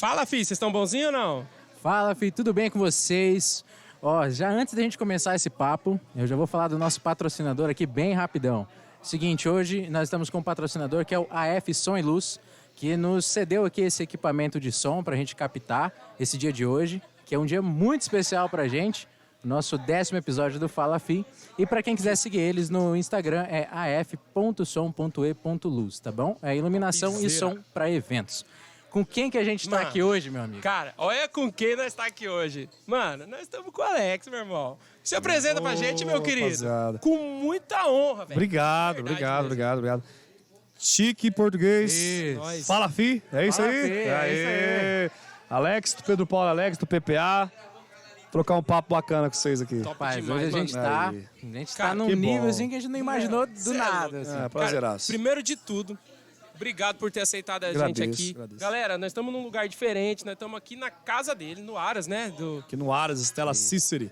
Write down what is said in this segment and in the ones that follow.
Fala, filho, vocês estão bonzinhos ou não? Fala, filho, tudo bem com vocês? Ó, já antes da gente começar esse papo, eu já vou falar do nosso patrocinador aqui bem rapidão. Seguinte, hoje nós estamos com um patrocinador que é o AF Som e Luz, que nos cedeu aqui esse equipamento de som pra gente captar esse dia de hoje, que é um dia muito especial pra gente, nosso 10º episódio do Fala Fi. E pra quem quiser seguir eles no Instagram é af.som.e.luz, tá bom? É iluminação e som pra eventos. Com quem que a gente tá aqui hoje, meu amigo? Cara, olha com quem nós tá aqui hoje. Mano, nós estamos com o Alex, meu irmão. Se apresenta pra gente, meu querido. Rapaziada. Com muita honra, velho. Obrigado. Chique português. Isso. Fala, fi. É isso Fala, aí? fi, é isso aí. Alex, do Pedro Paulo Alex, do PPA. Trocar um papo bacana com vocês aqui. Top Rapaz, demais, hoje a gente mano. tá, Aí. tá num que nível bom. assim que a gente não imaginou do Cê é nada. louco. Assim. É, Cara, prazeraço. primeiro de tudo, obrigado por ter aceitado a gente Agradeço, aqui. agradeço. Galera, nós estamos num lugar diferente, nós estamos aqui na casa dele, no Aras, né? Aqui no Aras, Stella Ciceri.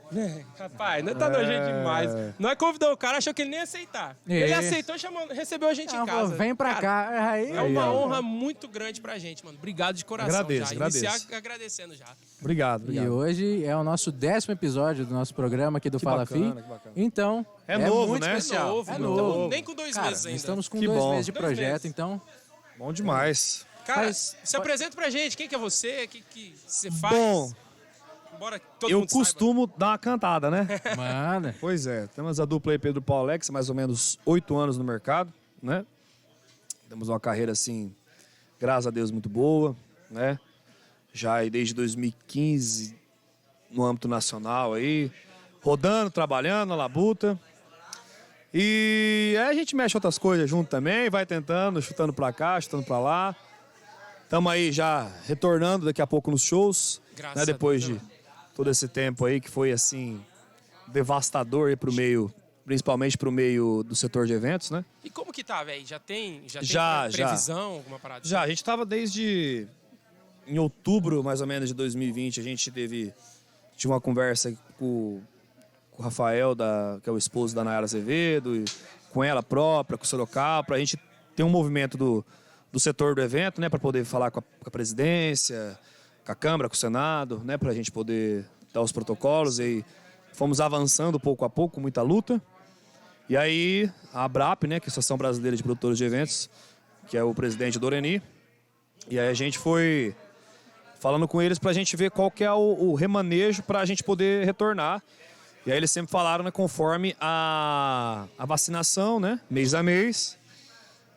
Rapaz, nós tá nojento demais. Nós convidamos o cara, achou que ele nem ia aceitar. Ele Isso. aceitou, recebeu a gente em casa. Vem pra Cara, cá. Aí, É uma honra muito grande pra gente, mano. Obrigado de coração. Agradeço, já. Iniciar agradeço. agradecendo já. Obrigado. E hoje é o nosso 10º episódio do nosso programa aqui do Que Fala bacana, Fi. que bacana. Então, É novo, muito né? especial. Novo, É não novo. estamos nem com 2 Cara, meses ainda. estamos com Que 2 bom. meses de 2 projeto, meses. então... Bom demais. Cara, Mas- se apresenta pra gente. Quem que é você? O que você faz? Bom, Bora que todo eu mundo costumo dar uma cantada, né? Manda. Pois é, temos a dupla aí, Pedro Paulo Alex, mais ou menos 8 anos no mercado, né? Temos uma carreira, assim, graças a Deus, muito boa, né? Já aí desde 2015, no âmbito nacional aí, rodando, trabalhando, na labuta. E aí a gente mexe outras coisas junto também, vai tentando, chutando pra cá, chutando pra lá. Estamos aí já retornando daqui a pouco nos shows, Graças né? a Depois Deus, de todo esse tempo aí que foi, assim, devastador aí pro meio, principalmente pro meio do setor de eventos, né? E como que tá, velho? Já tem Já. previsão, alguma parada? Já, a gente tava desde em outubro, mais ou menos, de 2020, a gente tinha uma conversa com o Rafael, que é o esposo da Nayara Azevedo, e com ela própria, com o Sorocaba, pra gente ter um movimento do setor do evento, né, para poder falar com a presidência, com a Câmara, com o Senado, né, pra gente poder dar os protocolos, e fomos avançando pouco a pouco, com muita luta. E aí a ABRAP, né, que é a Associação Brasileira de Produtores de Eventos, que é o presidente Doreni, e aí a gente foi falando com eles pra gente ver qual que é o remanejo pra gente poder retornar. E aí eles sempre falaram, né, conforme a vacinação, né, mês a mês.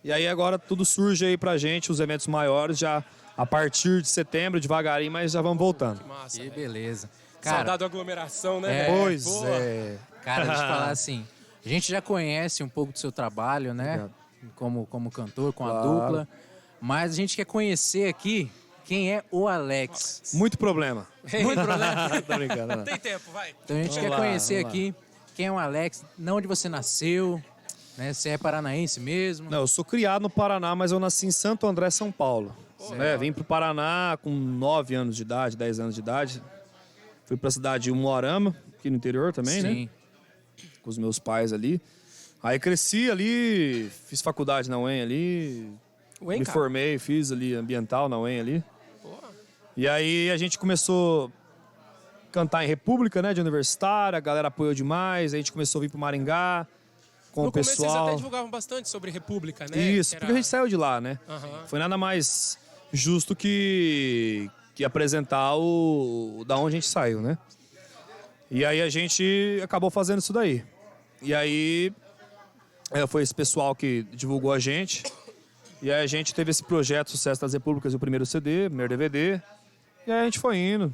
E aí agora tudo surge aí pra gente, os eventos maiores já a partir de setembro, devagarinho, mas já vamos voltando. Que massa, Que velho. beleza. Saudade da aglomeração, né, É, velho? Pois Boa. é. Cara, deixa eu falar assim, a gente já conhece um pouco do seu trabalho, né? Obrigado. Como cantor, com a Claro. dupla. Mas a gente quer conhecer aqui quem é o Alex. Muito problema. Muito problema. Tô brincando, né? Tem tempo, vai. Então a gente Vamos quer lá, conhecer vamos aqui quem é o Alex, de onde você nasceu, né? Você é paranaense mesmo. Não, eu sou criado no Paraná, mas eu nasci em Santo André, São Paulo. Né? Vim pro Paraná com 9 anos de idade, 10 anos de idade. Fui pra cidade de Umuarama, aqui no interior também, né? Sim. Com os meus pais ali. Aí cresci ali, fiz faculdade na UEM ali, UEM, me cara? formei, fiz ali ambiental na UEM ali. Porra. E aí a gente começou a cantar em República, né, de universitária, a galera apoiou demais, aí a gente começou a vir pro Maringá com No o começo vocês pessoal. até divulgavam bastante sobre República, né? Isso, Que era- porque a gente saiu de lá, né? Aham. Foi nada mais justo que apresentar da onde a gente saiu, né? E aí a gente acabou fazendo isso daí. E aí foi esse pessoal que divulgou a gente. E aí a gente teve esse projeto Sucesso das Repúblicas, o primeiro CD, o primeiro DVD. E aí a gente foi indo,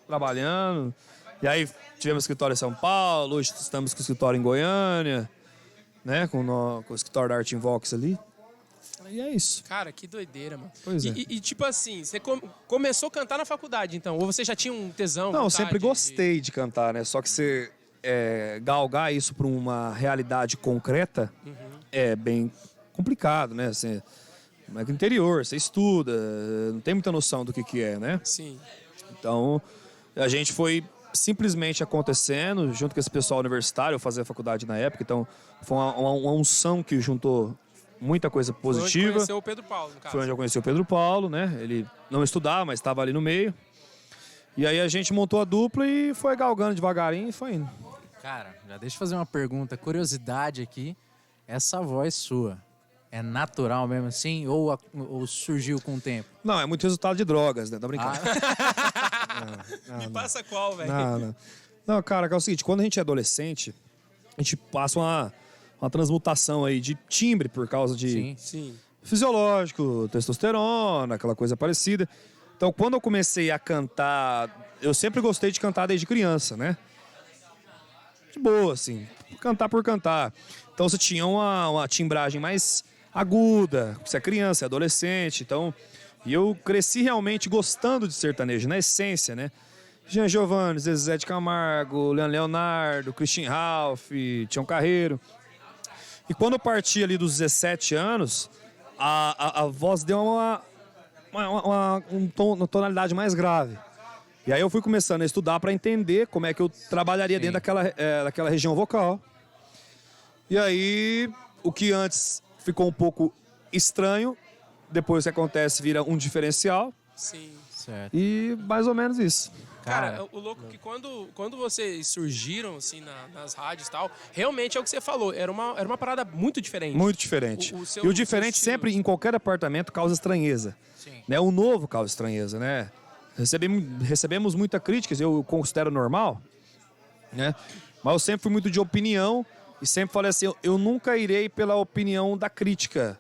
trabalhando. E aí tivemos escritório em São Paulo, hoje estamos com o escritório em Goiânia, né? Com o escritório da Art in Vox ali. E é isso. Cara, que doideira, mano. Pois é. E, tipo assim, você começou a cantar na faculdade, então? Ou você já tinha um tesão? Não, eu vontade sempre gostei de cantar, né? Só que você galgar isso para uma realidade concreta é bem complicado, né? Assim, mas no interior, você estuda, não tem muita noção do que é, né? Sim. Então, a gente foi simplesmente acontecendo, junto com esse pessoal universitário, eu fazia faculdade na época, então foi uma unção que juntou muita coisa Foi onde positiva. conheceu o Pedro Paulo, no caso. Foi onde eu conheci o Pedro Paulo, né? Ele não estudava, mas estava ali no meio. E aí a gente montou a dupla e foi galgando devagarinho e foi indo. Cara, já deixa eu fazer uma pergunta, curiosidade aqui. Essa voz sua é natural mesmo assim ou surgiu com o tempo? Não, é muito resultado de drogas, né? Tá brincando. Me passa qual, velho? Não, cara, que é o seguinte, quando a gente é adolescente, a gente passa uma transmutação aí de timbre por causa de Sim. Sim. fisiológico, testosterona, aquela coisa parecida. Então, quando eu comecei a cantar, eu sempre gostei de cantar desde criança, né? De boa, assim, cantar por cantar. Então, você tinha uma timbragem mais aguda, você é criança, é adolescente, então... E eu cresci realmente gostando de sertanejo, na essência, né? Jean Giovanni, Zezé de Camargo, Leonardo, Christian Ralph, Tião Carreiro. E quando eu parti ali dos 17 anos, a voz deu uma tonalidade mais grave. E aí eu fui começando a estudar para entender como é que eu trabalharia dentro daquela região vocal. E aí, o que antes ficou um pouco estranho, depois que acontece vira um diferencial. Sim. Certo. E mais ou menos isso. Cara, o louco é que quando vocês surgiram, assim, nas rádios e tal, realmente é o que você falou, era uma parada muito diferente. Muito diferente. O E o diferente seu estilo. sempre, em qualquer apartamento, causa estranheza. Sim. Né? O novo causa estranheza, né? Recebemos muita crítica, eu considero normal, né? Mas eu sempre fui muito de opinião e sempre falei assim, eu nunca irei pela opinião da crítica.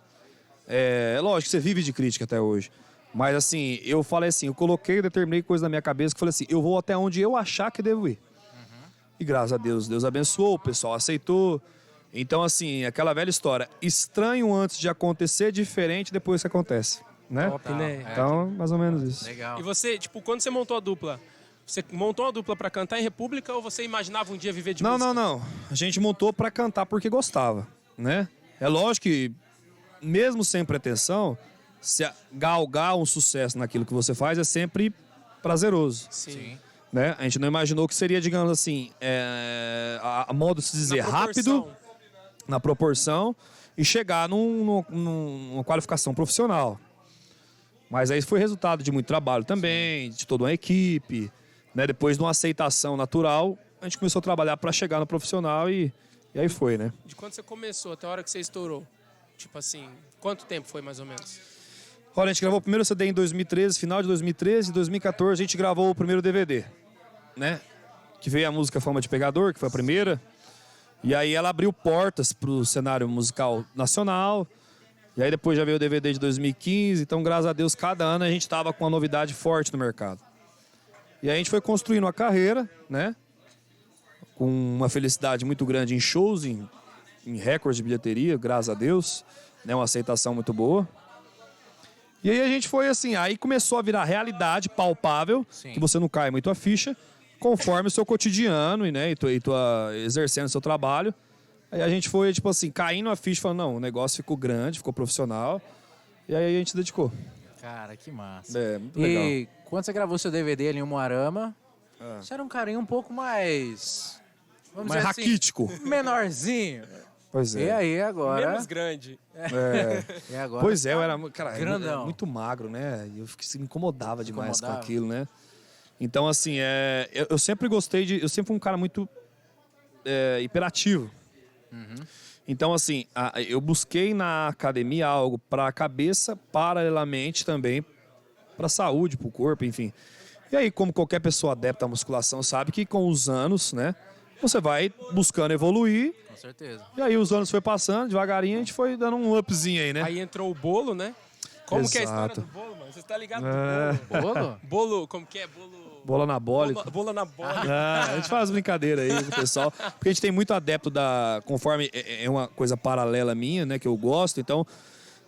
É lógico que você vive de crítica até hoje. Mas assim, eu falei assim, eu determinei coisa na minha cabeça que falei assim, eu vou até onde eu achar que devo ir. E graças a Deus, Deus abençoou, o pessoal aceitou. Então assim, aquela velha história, estranho antes de acontecer, diferente depois que acontece, né? Top, né? Então, mais ou menos isso. Legal. E você, tipo, quando você montou a dupla, você montou uma dupla pra cantar em República ou você imaginava um dia viver de música? Não. A gente montou pra cantar porque gostava, né? É lógico que, mesmo sem pretensão, se galgar um sucesso naquilo que você faz é sempre prazeroso, Sim. né? A gente não imaginou que seria, digamos assim, a modo de se dizer Na proporção. rápido, na proporção, e chegar numa qualificação profissional. Mas aí foi resultado de muito trabalho também, de toda uma equipe, né? Depois de uma aceitação natural, a gente começou a trabalhar para chegar no profissional e aí foi, né? De quando você começou até a hora que você estourou? Tipo assim, quanto tempo foi mais ou menos? Olha, a gente gravou o primeiro CD em 2013, final de 2013, em 2014 a gente gravou o primeiro DVD, né? Que veio a música Fama de Pegador, que foi a primeira. E aí ela abriu portas pro cenário musical nacional. E aí depois já veio o DVD de 2015, então graças a Deus cada ano a gente tava com uma novidade forte no mercado. E aí a gente foi construindo uma carreira, né? Com uma felicidade muito grande em shows, em recordes de bilheteria, graças a Deus, né? Uma aceitação muito boa. E aí a gente foi assim, aí começou a virar realidade palpável, Sim. que você não cai muito a ficha, conforme o seu cotidiano e, né, e tua exercendo o seu trabalho. Aí a gente foi, tipo assim, caindo a ficha, falando, não, o negócio ficou grande, ficou profissional. E aí a gente se dedicou. Cara, que massa. É, muito legal. E quando você gravou seu DVD ali em Umuarama, você era um carinha um pouco mais... Vamos Mais dizer assim, raquítico. menorzinho. Pois é. E aí agora... Menos grande. E agora Pois é, tá eu era, cara, grandão. muito magro, né? E eu me incomodava demais Incomodava. com aquilo, né? Então, assim, eu sempre gostei eu sempre fui um cara muito hiperativo. Então, assim, eu busquei na academia algo para a cabeça, paralelamente também para a saúde, para o corpo, enfim. E aí, como qualquer pessoa adepta à musculação sabe que com os anos, né, você vai buscando evoluir. Com certeza. E aí os anos foi passando, devagarinho a gente foi dando um upzinho aí, né? Aí entrou o bolo, né? Como que é a história Exato. do bolo, mano? Você tá ligado É. do bolo? Bolo? Bolo, como que é? Bolo... Bola anabólica. Bola na bola. A gente faz brincadeira aí com o pessoal, porque a gente tem muito adepto conforme é uma coisa paralela minha, né, que eu gosto, então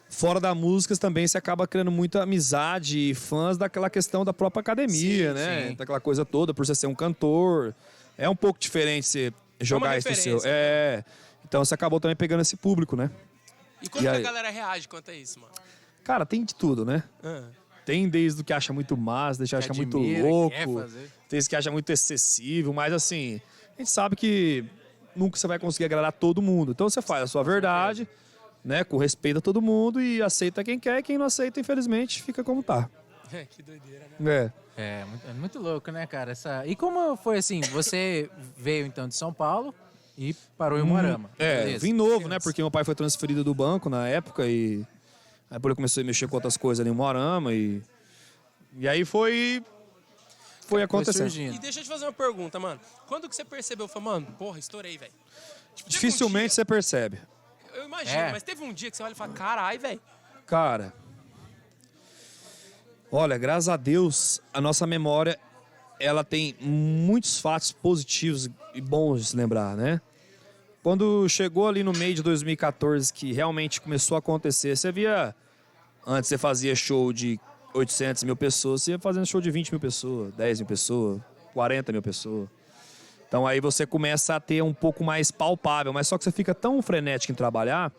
fora da música também você acaba criando muita amizade e fãs daquela questão da própria academia, Sim, né, sim. daquela coisa toda, por você ser um cantor, é um pouco diferente você jogar isso no seu... referência, Então você acabou também pegando esse público, né? E como E que a aí? galera reage quanto a isso, mano? Cara, tem de tudo, né? Ah. Tem desde o que acha muito massa, desde que acha muito admira, louco, quer fazer. tem esse que acha muito excessivo, mas assim, a gente sabe que nunca você vai conseguir agradar todo mundo. Então você faz a sua verdade, né? Com respeito a todo mundo e aceita quem quer, e quem não aceita, infelizmente, fica como tá. Que doideira, né? É muito louco, né, cara? E como foi assim? Você veio então de São Paulo e parou em Umuarama. Beleza. Vim novo, né? Porque meu pai foi transferido do banco na época e aí por eu comecei a mexer com outras coisas ali em Umuarama e aí foi acontecendo. surgindo. E deixa eu te fazer uma pergunta, mano. Quando que você percebeu? Falou, mano, porra, estourei, velho. Tipo, teve Dificilmente você percebe. Eu imagino, mas teve um dia que você olha e fala, carai, velho. Cara, olha, graças a Deus, a nossa memória, ela tem muitos fatos positivos e bons de se lembrar, né? Quando chegou ali no meio de 2014, que realmente começou a acontecer, você via... Antes você fazia show de 800 mil pessoas, você ia fazendo show de 20 mil pessoas, 10 mil pessoas, 40 mil pessoas. Então aí você começa a ter um pouco mais palpável, mas só que você fica tão frenético em trabalhar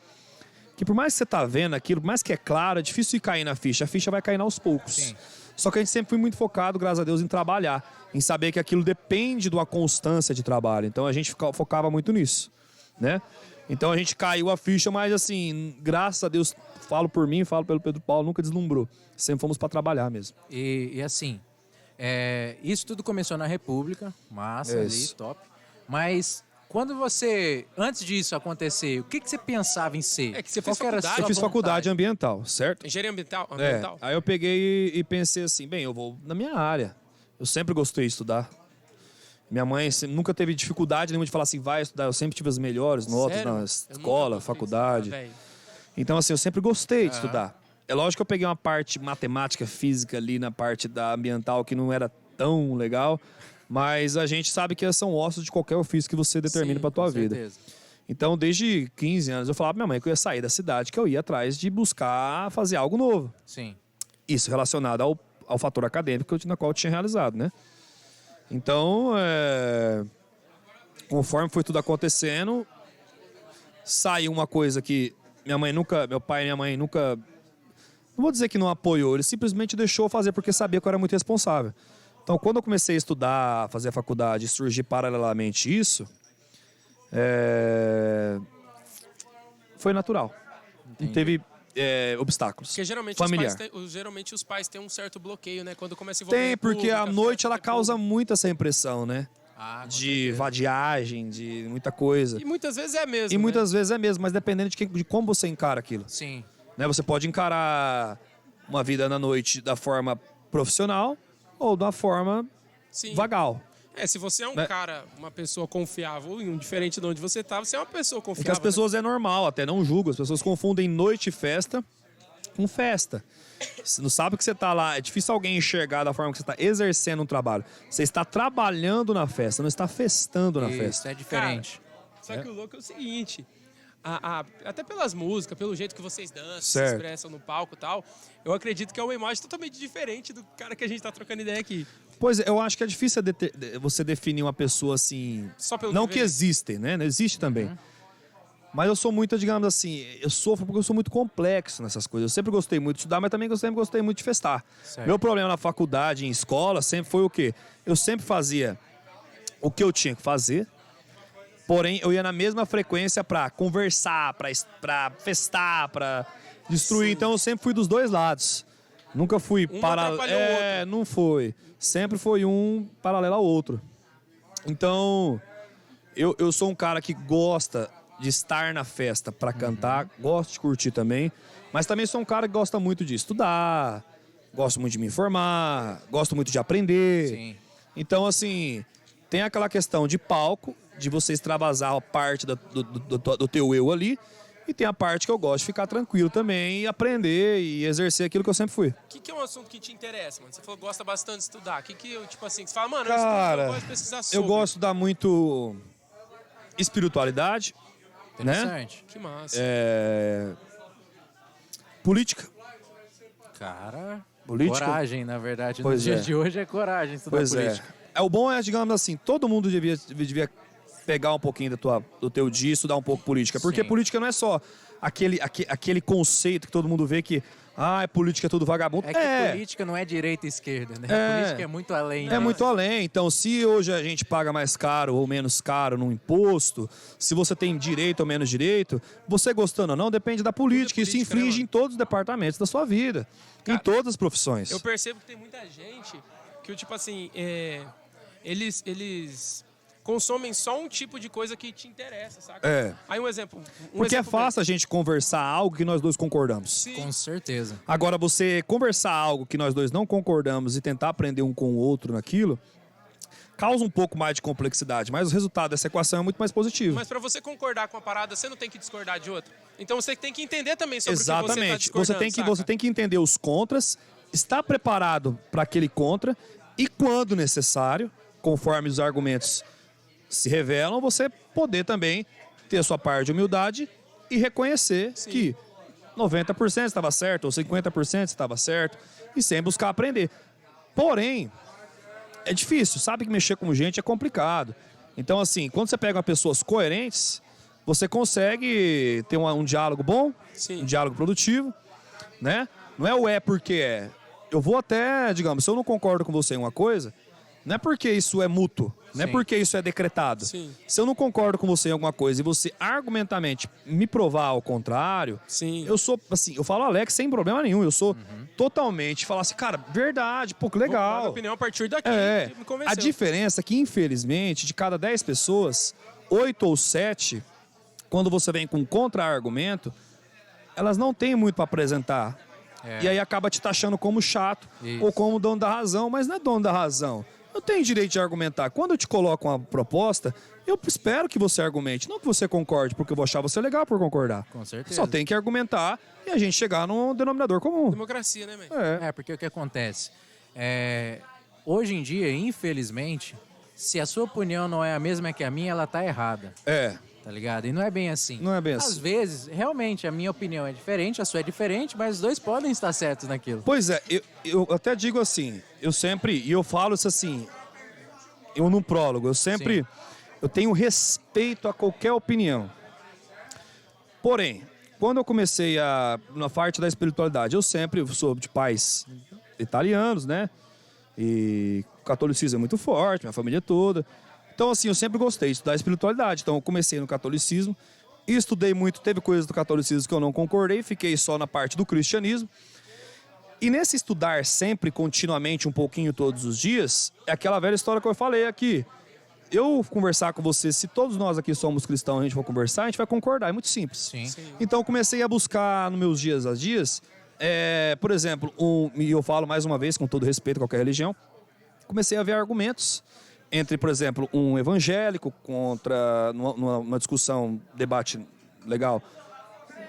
que por mais que você tá vendo aquilo, por mais que é claro, é difícil de cair na ficha. A ficha vai caindo aos poucos. Sim. Só que a gente sempre foi muito focado, graças a Deus, em trabalhar. Em saber que aquilo depende de uma constância de trabalho. Então a gente focava muito nisso, né? Então a gente caiu a ficha, mas assim, graças a Deus, falo por mim, falo pelo Pedro Paulo, nunca deslumbrou. Sempre fomos para trabalhar mesmo. E assim, isso tudo começou na República, massa ali, Isso. top. Mas quando você, antes disso acontecer, o que você pensava em ser? É que você Qual fez que era a faculdade. sua Eu fiz vontade? faculdade ambiental, certo? Engenharia ambiental? Aí eu peguei e pensei assim, bem, eu vou na minha área. Eu sempre gostei de estudar. Minha mãe nunca teve dificuldade nenhuma de falar assim, vai estudar. Eu sempre tive as melhores notas Sério? na Eu escola, nunca faculdade. fiz, velho. Então, assim, eu sempre gostei de estudar. É lógico que eu peguei uma parte matemática, física ali na parte da ambiental que não era tão legal, mas a gente sabe que são ossos de qualquer ofício que você determine para tua Com vida. certeza. Então, desde 15 anos, eu falava pra minha mãe que eu ia sair da cidade, que eu ia atrás de buscar fazer algo novo. Sim. Isso relacionado ao fator acadêmico na qual eu tinha realizado, né? Então, conforme foi tudo acontecendo, saiu uma coisa que meu pai e minha mãe nunca, não vou dizer que não apoiou, ele simplesmente deixou eu fazer porque sabia que eu era muito responsável. Então, quando eu comecei a estudar, fazer a faculdade e surgir paralelamente isso, foi natural. Não teve obstáculos. Porque geralmente familiar. geralmente os pais têm um certo bloqueio, né? Quando começa a envolver Tem, porque pública, a noite festa, ela causa muito essa impressão, né? Com De certeza. vadiagem, de muita coisa. E muitas vezes é mesmo. E muitas vezes é mesmo, mas dependendo de como você encara aquilo. Sim. Né? Você pode encarar uma vida na noite da forma profissional ou da forma Sim. vagal. Se você é um Né? cara, uma pessoa confiável, e diferente de onde você estava, você é uma pessoa Porque confiável. as pessoas é normal, até não julgo. As pessoas confundem noite e festa com festa. Você não sabe que você está lá. É difícil alguém enxergar da forma que você está exercendo um trabalho. Você está trabalhando na festa, não está festando na Isso festa. é diferente. Só que o louco é o seguinte, até pelas músicas, pelo jeito que vocês dançam, se Certo. expressam no palco e tal, eu acredito que é uma imagem totalmente diferente do cara que a gente tá trocando ideia aqui. Pois é, eu acho que é difícil você definir uma pessoa assim. Só pelo Não que que vê. existem, né? Não existe também. Mas eu sou muito, digamos assim, eu sofro porque eu sou muito complexo nessas coisas. Eu sempre gostei muito de estudar, mas também eu sempre gostei muito de festar. Certo. Meu problema na faculdade, em escola, sempre foi o quê? Eu sempre fazia o que eu tinha que fazer, porém eu ia na mesma frequência pra conversar, pra festar, pra destruir. Sim. Então eu sempre fui dos dois lados. Nunca fui atrapalhou o outro. não foi. Sempre foi um paralelo ao outro. Então, eu sou um cara que gosta de estar na festa pra cantar, gosto de curtir também, mas também sou um cara que gosta muito de estudar, gosto muito de me informar, gosto muito de aprender. Sim. Então, assim, tem aquela questão de palco, de você extravasar a parte do teu eu ali, e tem a parte que eu gosto de ficar tranquilo também e aprender e exercer aquilo que eu sempre fui. O que é um assunto que te interessa, mano? Você falou que gosta bastante de estudar. O que eu, tipo assim, você fala, mano, Cara, eu gosto de pesquisar sobre. eu gosto de dar muito espiritualidade, né? Interessante. Que massa. Política. Cara, Política? coragem, na verdade. Pois no dia é. de hoje é coragem estudar Pois política. O bom é, digamos assim, todo mundo devia pegar um pouquinho do teu dia e estudar um pouco política. Porque Sim. política não é só aquele conceito que todo mundo vê que política é tudo vagabundo. É que política não é direita e esquerda, né? A política é muito além. É muito além. Então, se hoje a gente paga mais caro ou menos caro no imposto, se você tem direito ou menos direito, você gostando ou não, depende da política. Isso inflige em todos os departamentos da sua vida, em todas as profissões. Eu percebo que tem muita gente que, tipo assim, eles consomem só um tipo de coisa que te interessa, saca? Aí um exemplo. Porque é fácil a gente conversar algo que nós dois concordamos. Sim. Com certeza. Agora, você conversar algo que nós dois não concordamos e tentar aprender um com o outro naquilo, causa um pouco mais de complexidade, mas o resultado dessa equação é muito mais positivo. Mas para você concordar com a parada, você não tem que discordar de outra. Então você tem que entender também sobre Exatamente. o que você está discordando. Você tem que entender os contras, estar preparado para aquele contra e, quando necessário, conforme os argumentos se revelam, você poder também ter a sua parte de humildade e reconhecer que 90% estava certo ou 50% estava certo e sem buscar aprender. Porém, é difícil, sabe que mexer com gente é complicado. Então, assim, quando você pega pessoas coerentes, você consegue ter um diálogo bom, um diálogo produtivo, né? Não é o porque é. Eu vou até, digamos, se eu não concordo com você em uma coisa, não é porque isso é mútuo, não é porque isso é decretado. Sim. Se eu não concordo com você em alguma coisa e você argumentamente me provar ao contrário, eu sou, assim, eu falo Alex sem problema nenhum, eu sou totalmente, falar assim, cara, verdade, pô, que legal. Minha opinião a partir daqui me convenceu. A diferença é que, infelizmente, de cada 10 pessoas, 8 ou 7, quando você vem com um contra-argumento, elas não têm muito para apresentar. E aí acaba te taxando como chato ou como dono da razão, mas não é dono da razão. Eu tenho direito de argumentar. Quando eu te coloco uma proposta, eu espero que você argumente. Não que você concorde, porque eu vou achar você legal por concordar. Com certeza. Só tem que argumentar e a gente chegar num denominador comum. Democracia, né, man? Porque o que acontece? Hoje em dia, infelizmente, se a sua opinião não é a mesma que a minha, ela tá errada. Tá ligado? E não é bem assim. Não é bem assim. Às vezes, realmente, a minha opinião é diferente, a sua é diferente, mas os dois podem estar certos naquilo. Pois é, eu até digo assim, e eu falo isso assim, eu no prólogo, eu tenho respeito a qualquer opinião. Porém, quando eu comecei na parte da espiritualidade, eu sempre sou de pais italianos, né? E o catolicismo é muito forte, minha família toda. Então, assim, eu sempre gostei de estudar espiritualidade. Então, eu comecei no catolicismo, estudei muito, teve coisas do catolicismo que eu não concordei, fiquei só na parte do cristianismo. E nesse estudar sempre, continuamente, um pouquinho todos os dias, é aquela velha história que eu falei aqui. Eu conversar com você, se todos nós aqui somos cristãos, a gente for conversar, a gente vai concordar, é muito simples. Sim. Então, eu comecei a buscar nos meus dias a dias, por exemplo, e eu falo mais uma vez, com todo respeito a qualquer religião, comecei a ver argumentos entre, por exemplo, um evangélico contra, numa discussão, debate legal,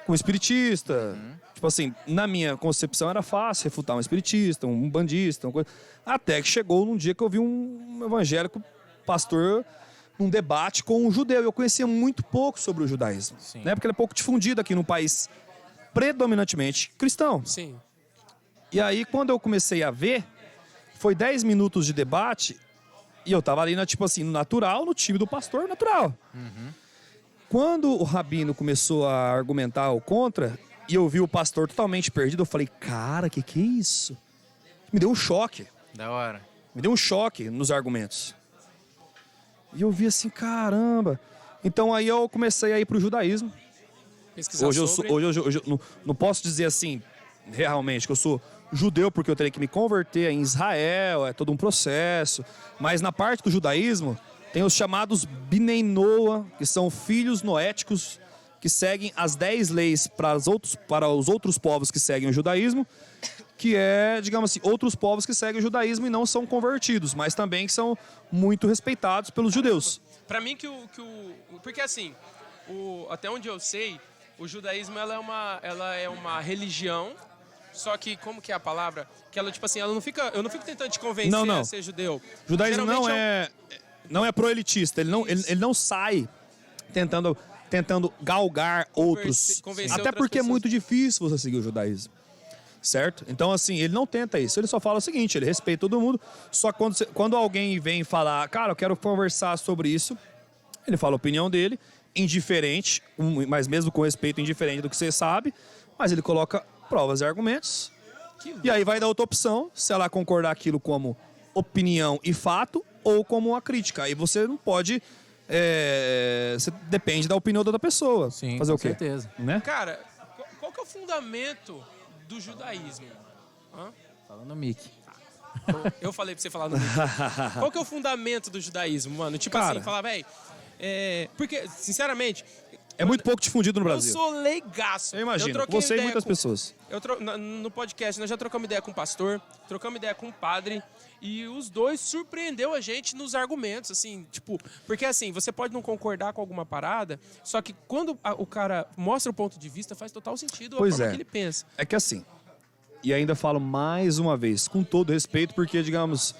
com um espiritista. Tipo assim, na minha concepção era fácil refutar um espiritista, um bandista, uma coisa. Até que chegou num dia que eu vi um evangélico pastor num debate com um judeu. Eu conhecia muito pouco sobre o judaísmo, né? Porque ele é pouco difundido aqui num país predominantemente cristão. Sim. E aí, quando eu comecei a ver, foi 10 minutos de debate. E eu tava ali, tipo assim, no natural, no time do pastor natural. Quando o rabino começou a argumentar o contra, e eu vi o pastor totalmente perdido, eu falei, cara, que é isso? Me deu um choque. Da hora. Me deu um choque nos argumentos. E eu vi assim, caramba. Então aí eu comecei a ir pro judaísmo. Pesquisar Hoje sobre. eu não posso dizer assim, realmente, que eu sou judeu porque eu teria que me converter em Israel, é todo um processo. Mas na parte do judaísmo, tem os chamados Bnei Noah, que são filhos noéticos, que seguem as 10 leis para os outros povos que seguem o judaísmo, que é, digamos assim, outros povos que seguem o judaísmo e não são convertidos, mas também que são muito respeitados pelos judeus. Pra mim porque assim, até onde eu sei, o judaísmo ela é uma religião. Só que, como que é a palavra? Que ela, tipo assim, eu não fico tentando te convencer a ser judeu. O judaísmo não é pro-elitista. Ele não sai tentando galgar outros. Até porque é muito difícil você seguir o judaísmo. Certo? Então, assim, ele não tenta isso. Ele só fala o seguinte, ele respeita todo mundo. Só quando alguém vem falar, cara, eu quero conversar sobre isso, ele fala a opinião dele. indiferente, mas mesmo com respeito indiferente do que você sabe, mas ele coloca provas e argumentos. E aí vai dar outra opção, se ela concordar aquilo como opinião e fato ou como uma crítica. Aí você não pode... você depende da opinião da outra pessoa. Sim, fazer com o quê? certeza. Né? Cara, qual que é o fundamento do judaísmo? Hã? Falando no Mickey. Eu falei pra você falar no vídeo. Qual que é o fundamento do judaísmo, mano? Tipo Cara, assim, falar, velho... porque, sinceramente... É muito pouco difundido no Brasil. Eu sou leigaço. Eu imagino, troquei você e ideia muitas pessoas. No podcast, nós já trocamos ideia com o pastor, trocamos ideia com o padre, e os dois surpreendeu a gente nos argumentos, assim, tipo... Porque, assim, você pode não concordar com alguma parada, só que quando o cara mostra o ponto de vista, faz total sentido a forma que ele pensa. É que assim, e ainda falo mais uma vez, com todo respeito, porque, digamos,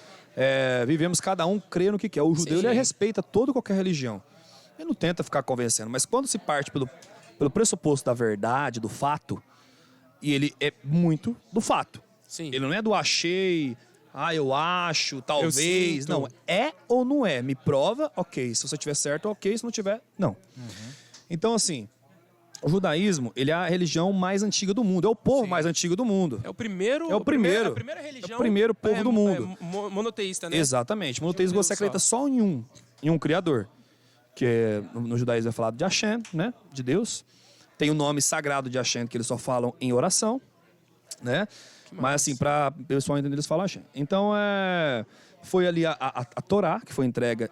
vivemos cada um crê no que quer. O judeu, ele respeita toda e qualquer religião. Ele não tenta ficar convencendo, mas quando se parte pelo pressuposto da verdade, do fato, e ele é muito do fato. Sim. Ele não é do achei, eu acho, talvez. Eu sinto. Não, é ou não é? Me prova, ok. Se você tiver certo, ok. Se não tiver, não. Então, assim, o judaísmo, ele é a religião mais antiga do mundo. É o povo mais antigo do mundo. É o primeiro... É o primeiro. A primeira religião... É o primeiro povo do mundo. Monoteísta, né? Exatamente. Monoteísmo Deus você acredita só em um criador. Que no judaísmo é falado de Hashem, né? De Deus. Tem o nome sagrado de Hashem que eles só falam em oração, né? Mas assim, para o pessoal entender, eles falam Hashem. Então, foi ali a Torá, que foi entregue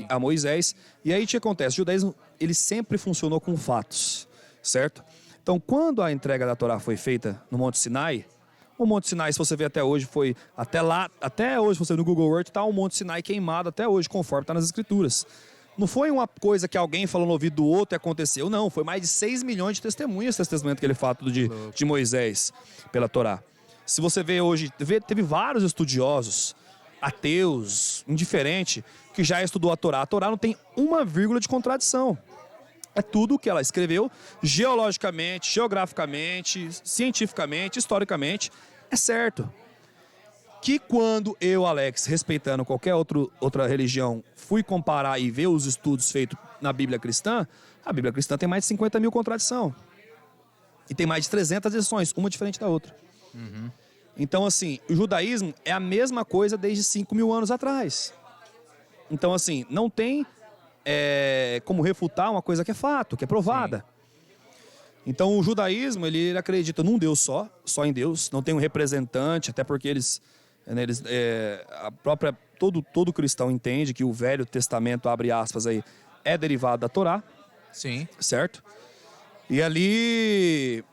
a Moisés. E aí o que acontece? O judaísmo, ele sempre funcionou com fatos, certo? Então, quando a entrega da Torá foi feita no Monte Sinai, o Monte Sinai, se você ver até hoje, foi até hoje, você no Google Earth, está o Monte Sinai queimado até hoje, conforme está nas Escrituras. Não foi uma coisa que alguém falou no ouvido do outro e aconteceu, não. Foi mais de 6 milhões de testemunhas esse testemunho, aquele fato de Moisés pela Torá. Se você vê hoje, teve vários estudiosos, ateus, indiferente, que já estudou a Torá. A Torá não tem uma vírgula de contradição. É tudo o que ela escreveu, geologicamente, geograficamente, cientificamente, historicamente, é certo. Que quando eu, Alex, respeitando qualquer outra religião, fui comparar e ver os estudos feitos na Bíblia cristã, a Bíblia cristã tem mais de 50 mil contradições. E tem mais de 300 lições, uma diferente da outra. Então, assim, o judaísmo é a mesma coisa desde 5 mil anos atrás. Então, assim, não tem como refutar uma coisa que é fato, que é provada. Sim. Então, o judaísmo, ele acredita num Deus só em Deus, não tem um representante, até porque todo cristão entende que o Velho Testamento, abre aspas aí, é derivado da Torá. Sim. Certo? E ali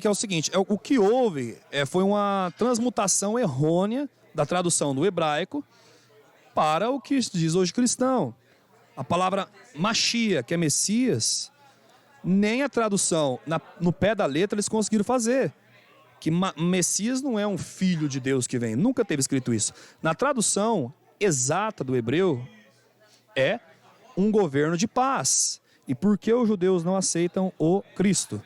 que é o seguinte, o que houve foi uma transmutação errônea da tradução do hebraico para o que diz hoje cristão. A palavra Machia, que é Messias, nem a tradução no pé da letra eles conseguiram fazer. Que Messias não é um filho de Deus que vem. Nunca teve escrito isso. Na tradução exata do hebreu, é um governo de paz. E por que os judeus não aceitam o Cristo?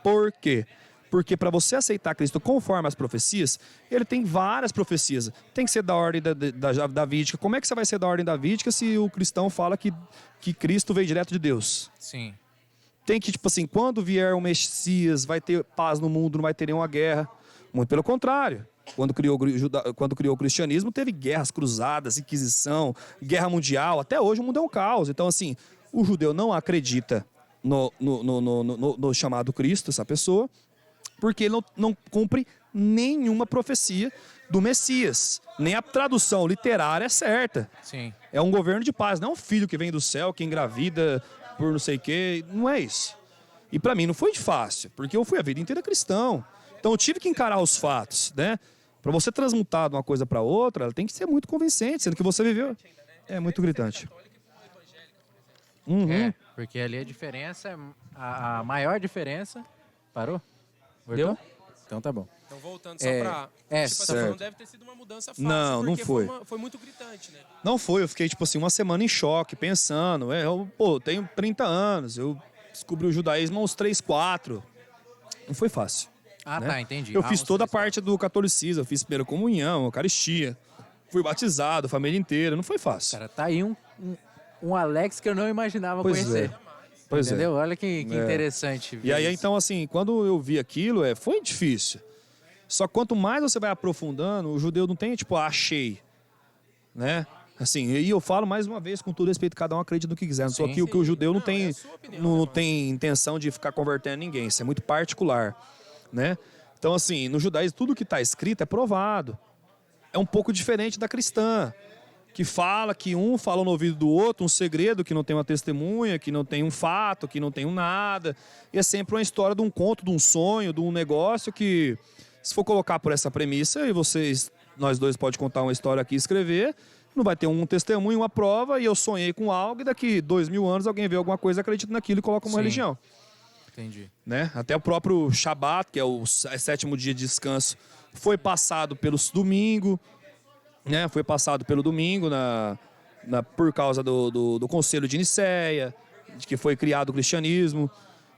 Por quê? Porque para você aceitar Cristo conforme as profecias, ele tem várias profecias. Tem que ser da ordem davídica. Como é que você vai ser da ordem davídica se o cristão fala que Cristo veio direto de Deus? Sim. Tem que, tipo assim, quando vier o Messias, vai ter paz no mundo, não vai ter nenhuma guerra. Muito pelo contrário. Quando criou o cristianismo, teve guerras cruzadas, Inquisição, Guerra Mundial. Até hoje o mundo é um caos. Então, assim, o judeu não acredita no chamado Cristo, essa pessoa, porque ele não cumpre nenhuma profecia do Messias. Nem a tradução literária é certa. Sim. É um governo de paz, não é um filho que vem do céu, que engravida por não sei o quê. Não é isso. E para mim não foi fácil, porque eu fui a vida inteira cristão. Então eu tive que encarar os fatos, né? Para você transmutar de uma coisa para outra, ela tem que ser muito convincente, sendo que você viveu. É muito gritante. Porque ali a diferença, a maior diferença... Parou? Voltou? Deu? Então tá bom. Então voltando só pra... não deve ter sido uma mudança fácil. Não foi. Foi muito gritante, né? Não foi, eu fiquei tipo assim uma semana em choque, pensando. Eu tenho 30 anos, eu descobri o judaísmo aos 3, 4. Não foi fácil. Ah, né? tá, entendi. Eu fiz toda a parte do catolicismo, eu fiz primeira comunhão, eucaristia. Fui batizado, família inteira, não foi fácil. Cara, tá aí um Alex que eu não imaginava conhecer. Pois entendeu? Olha que interessante. E aí, ver isso. então, assim, quando eu vi aquilo, foi difícil. Só que quanto mais você vai aprofundando, o judeu não tem, tipo, achei, né? Assim, e eu falo mais uma vez, com todo respeito, cada um acredita no que quiser. Não sou aqui, que o judeu não tem, é a sua opinião, não né, tem intenção de ficar convertendo ninguém. Isso é muito particular, né? Então, assim, no judaísmo, tudo que está escrito é provado. É um pouco diferente da cristã, que fala que um fala no ouvido do outro um segredo, que não tem uma testemunha, que não tem um fato, que não tem um nada. E é sempre uma história de um conto, de um sonho, de um negócio que, se for colocar por essa premissa, e nós dois pode contar uma história aqui e escrever, não vai ter um testemunho, uma prova, e eu sonhei com algo, e daqui 2000 anos alguém vê alguma coisa, acredita naquilo e coloca uma Sim. religião. Entendi. Né? Até o próprio Shabat, que é o sétimo dia de descanso, foi passado pelo domingo, né? Foi passado pelo domingo por causa do Conselho de Nicéia, de que foi criado o cristianismo.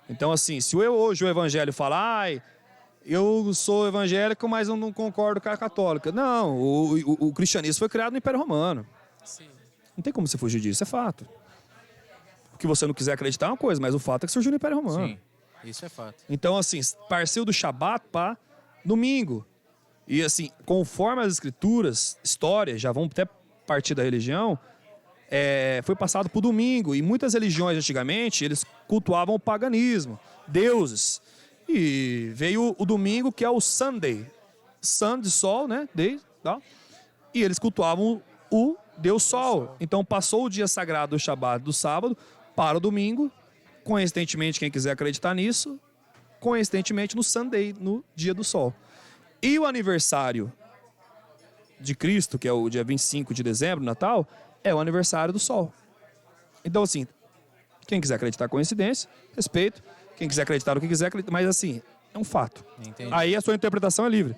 Então, assim, se hoje o evangelho fala, eu sou evangélico, mas eu não concordo com a católica. Não, o cristianismo foi criado no Império Romano. Sim. Não tem como você fugir disso, é fato. O que você não quiser acreditar é uma coisa, mas o fato é que surgiu no Império Romano. Sim, isso é fato. Então, assim, partiu do Shabat para domingo. E, assim, conforme as escrituras, histórias, já vão até partir da religião, foi passado para o domingo. E muitas religiões, antigamente, eles cultuavam o paganismo, deuses. E veio o domingo, que é o Sunday. Sun de sol, né? Day, tá? E eles cultuavam o Deus Sol. Então, passou o dia sagrado do Shabat, do sábado, para o domingo. Coincidentemente, quem quiser acreditar nisso, coincidentemente no Sunday, no dia do sol. E o aniversário de Cristo, que é o dia 25 de dezembro, Natal, é o aniversário do sol. Então, assim, quem quiser acreditar coincidência, respeito. Quem quiser acreditar no que quiser, acredita. Mas, assim, é um fato. Entendi. Aí a sua interpretação é livre.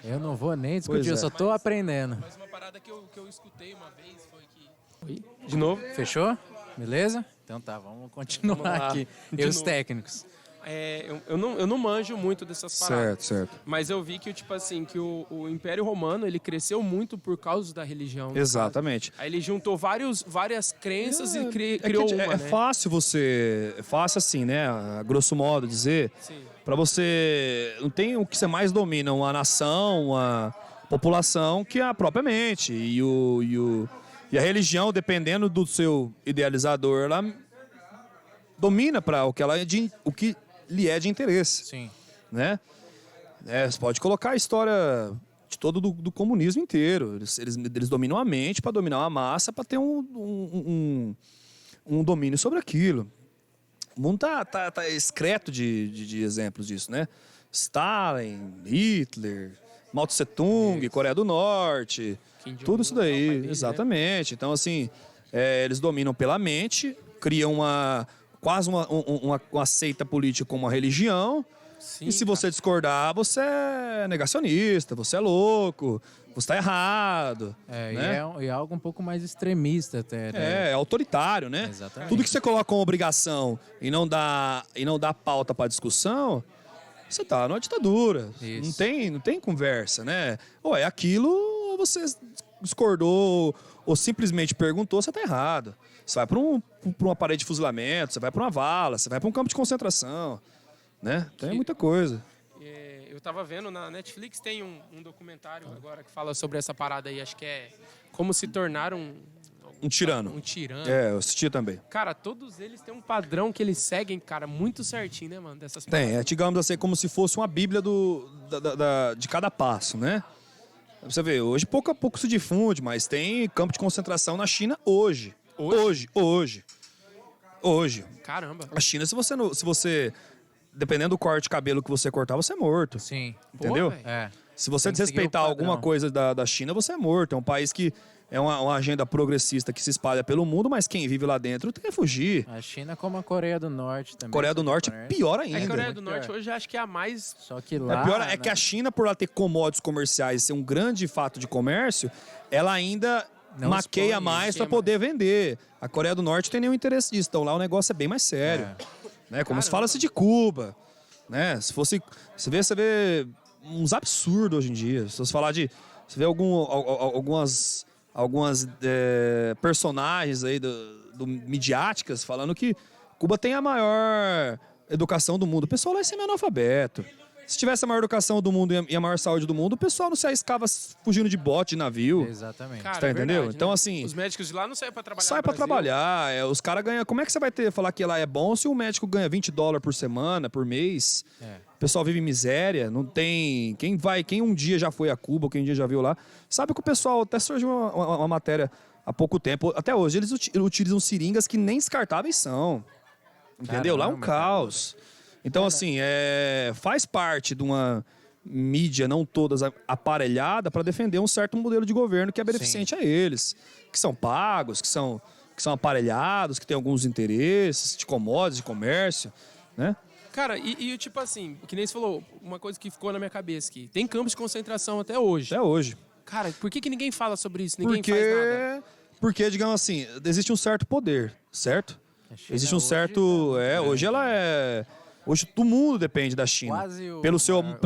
Eu não vou nem discutir, Pois é. eu só tô aprendendo. Mas uma parada que eu escutei uma vez foi que... De novo? Fechou? Beleza? Então tá, vamos continuar Vamos lá. aqui. De E os novo. técnicos? Eu não manjo muito dessas paradas. Certo. Mas eu vi que, tipo assim, que o Império Romano, ele cresceu muito por causa da religião. no Exatamente. caso. Aí ele juntou várias crenças e criou uma, é né? fácil você... É fácil assim, né? A grosso modo dizer. Sim. Pra você... Não tem o que você mais domina, uma nação, uma população, que é a própria mente. E a religião, dependendo do seu idealizador, ela domina para o que lhe é de interesse. Sim. Né? Você pode colocar a história de todo do comunismo inteiro. Eles dominam a mente para dominar a massa, para ter um domínio sobre aquilo. O mundo tá excreto de exemplos disso, né? Stalin, Hitler, Mao Tse Tung, Coreia do Norte, Kim Jong-un, tudo isso o pai daí, dele, né? exatamente. Então, assim, eles dominam pela mente, criam quase uma seita política como uma religião. Sim, E se você discordar, você é negacionista, você é louco, você está errado. Né? E é algo um pouco mais extremista até, né? É autoritário, né? Exatamente. Tudo que você coloca como obrigação e não dá pauta para discussão, você tá numa ditadura. Isso. Não tem conversa, né? Ou é aquilo, ou você discordou, ou simplesmente perguntou, você tá errado. Você vai para uma parede de fuzilamento, você vai para uma vala, você vai para um campo de concentração, né? Tem muita coisa. Eu tava vendo na Netflix, tem um documentário agora que fala sobre essa parada aí, acho que é Como se tornar um tirano. Um tirano. Eu assisti também. Cara, todos eles têm um padrão que eles seguem, cara, muito certinho, né, mano? Dessas Tem, digamos assim, como se fosse uma bíblia de cada passo, né? Você vê, hoje pouco a pouco se difunde, mas tem campo de concentração na China hoje. Hoje. Caramba. A China, se você dependendo do corte de cabelo que você cortar, você é morto. Sim. Entendeu? Pô, velho. É. Se você Tem que seguir desrespeitar o padrão. alguma coisa da China, você é morto. É um país que é uma agenda progressista que se espalha pelo mundo, mas quem vive lá dentro tem que fugir. A China como a Coreia do Norte também. Coreia do só que Norte é parece. pior A ainda. Coreia do muito Norte pior. hoje acho que é a mais... Só que lá... Pior é né? que a China, por ela ter commodities comerciais e ser um grande fato de comércio, ela ainda Não maqueia expõe, mais para maqueia poder vender. A Coreia do Norte não tem nenhum interesse disso. Então lá o negócio é bem mais sério. Né? Como se fala-se de Cuba. Né? Se fosse... Você vê uns absurdos hoje em dia. Se você falar de... Você vê algumas personagens aí do midiáticas falando que Cuba tem a maior educação do mundo. O pessoal lá é semi-analfabeto. Se tivesse a maior educação do mundo e a maior saúde do mundo, o pessoal não se arriscava fugindo de bote, de navio. Exatamente. Cara, Tá é entendeu? verdade, Então, né? assim, Os médicos de lá não saem pra trabalhar sai no pra Brasil. trabalhar. Os caras ganham. Como é que você vai falar que lá é bom se o médico ganha $20 por semana, por mês? O pessoal vive em miséria, não tem. Quem um dia já foi a Cuba, quem um dia já viu lá, sabe que o pessoal. Até surgiu uma matéria há pouco tempo. Até hoje, eles utilizam seringas que nem descartáveis são. Entendeu? Lá é um Caramba, caos. Então, assim, faz parte de uma mídia não todas aparelhada para defender um certo modelo de governo que é beneficente a eles, que são pagos, que são aparelhados, que têm alguns interesses de commodities, de comércio, né? Cara, e tipo assim, que nem você falou, uma coisa que ficou na minha cabeça aqui. Tem campos de concentração até hoje. Até hoje. Cara, por que ninguém fala sobre isso? Ninguém faz nada. Porque, digamos assim, existe um certo poder, certo? China Existe um hoje certo... tá hoje ela é... Hoje todo mundo depende da China. Quase o Pela maior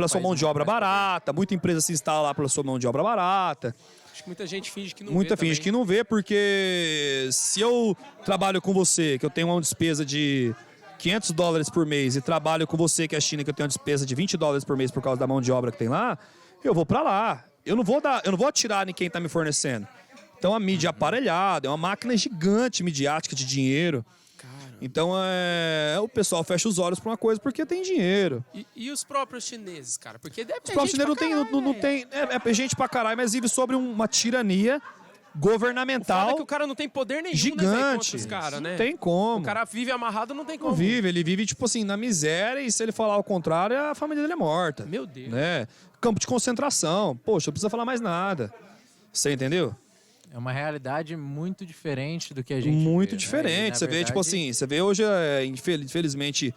sua mão país de obra mais poderoso. barata. Muita empresa se instala lá pela sua mão de obra barata. Acho que muita gente finge que não Muita vê finge também. que não vê, porque se eu trabalho com você, que eu tenho uma despesa de $500 por mês, e trabalho com você, que é a China, que eu tenho uma despesa de $20 por mês por causa da mão de obra que tem lá, eu vou pra lá. Eu não vou atirar em quem tá me fornecendo. Então a mídia é aparelhada, é uma máquina gigante midiática de dinheiro. Então o pessoal fecha os olhos pra uma coisa porque tem dinheiro. E os próprios chineses, cara? Porque deve ter Os próprios gente chineses pra não caralho, tem. É gente pra caralho, mas vive sobre uma tirania governamental Foda que o cara não tem poder nenhum, né, velho, gigante. contra os caras, né? Não tem como. O cara vive amarrado, não tem como. Não vive, ele vive, tipo assim, na miséria, e se ele falar o contrário, a família dele é morta. Meu Deus. Né? Campo de concentração. Poxa, não precisa falar mais nada. Você entendeu? É uma realidade muito diferente do que a gente Muito vê, né? diferente. E, na Você vê, tipo verdade, assim, você vê hoje, infelizmente,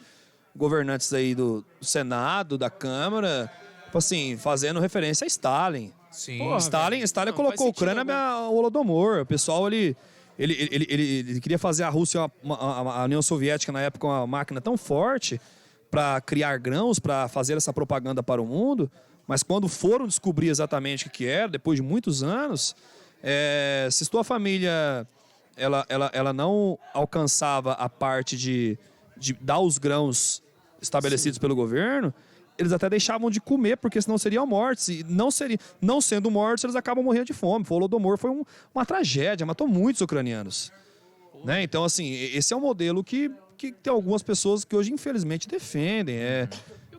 governantes aí do Senado, da Câmara, tipo assim, fazendo referência a Stalin. Sim. Porra, Stalin velho. Não, colocou faz a sentido Ucrânia algum. o Holodomor. O pessoal, ele queria fazer a Rússia, a União Soviética na época, uma máquina tão forte para criar grãos, para fazer essa propaganda para o mundo, mas quando foram descobrir exatamente o que era, depois de muitos anos, se sua família ela não alcançava a parte de dar os grãos estabelecidos pelo governo, eles até deixavam de comer, porque senão seriam mortos. E não sendo mortos, eles acabam morrendo de fome. O Holodomor foi uma tragédia, matou muitos ucranianos. Né? Então, assim, esse é um modelo que tem algumas pessoas que hoje, infelizmente, defendem.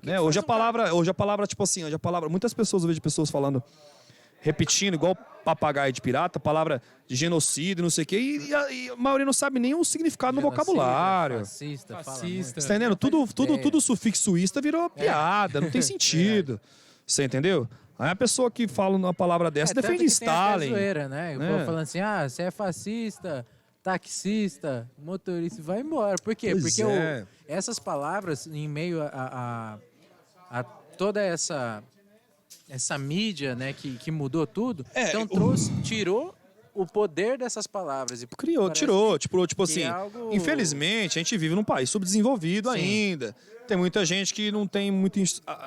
Né? Hoje a palavra, tipo assim, muitas pessoas, eu vejo pessoas falando, repetindo, igual papagaio de pirata, a palavra de genocídio, não sei o quê, e a maioria não sabe nem o significado no vocabulário. Fascista. Fascista. Você tá entendendo? Tudo sufixoísta virou piada, não tem sentido. Você entendeu? Aí a pessoa que fala uma palavra dessa defende Tem até Stalin. zoeira, né? O né? povo falando assim, você é fascista, taxista, motorista, vai embora. Por quê? Pois Porque é. essas palavras, em meio a toda essa mídia, né, que mudou tudo, então tirou o poder dessas palavras. E Tirou. Tipo que assim, é algo- infelizmente, a gente vive num país subdesenvolvido ainda. Tem muita gente que não tem muita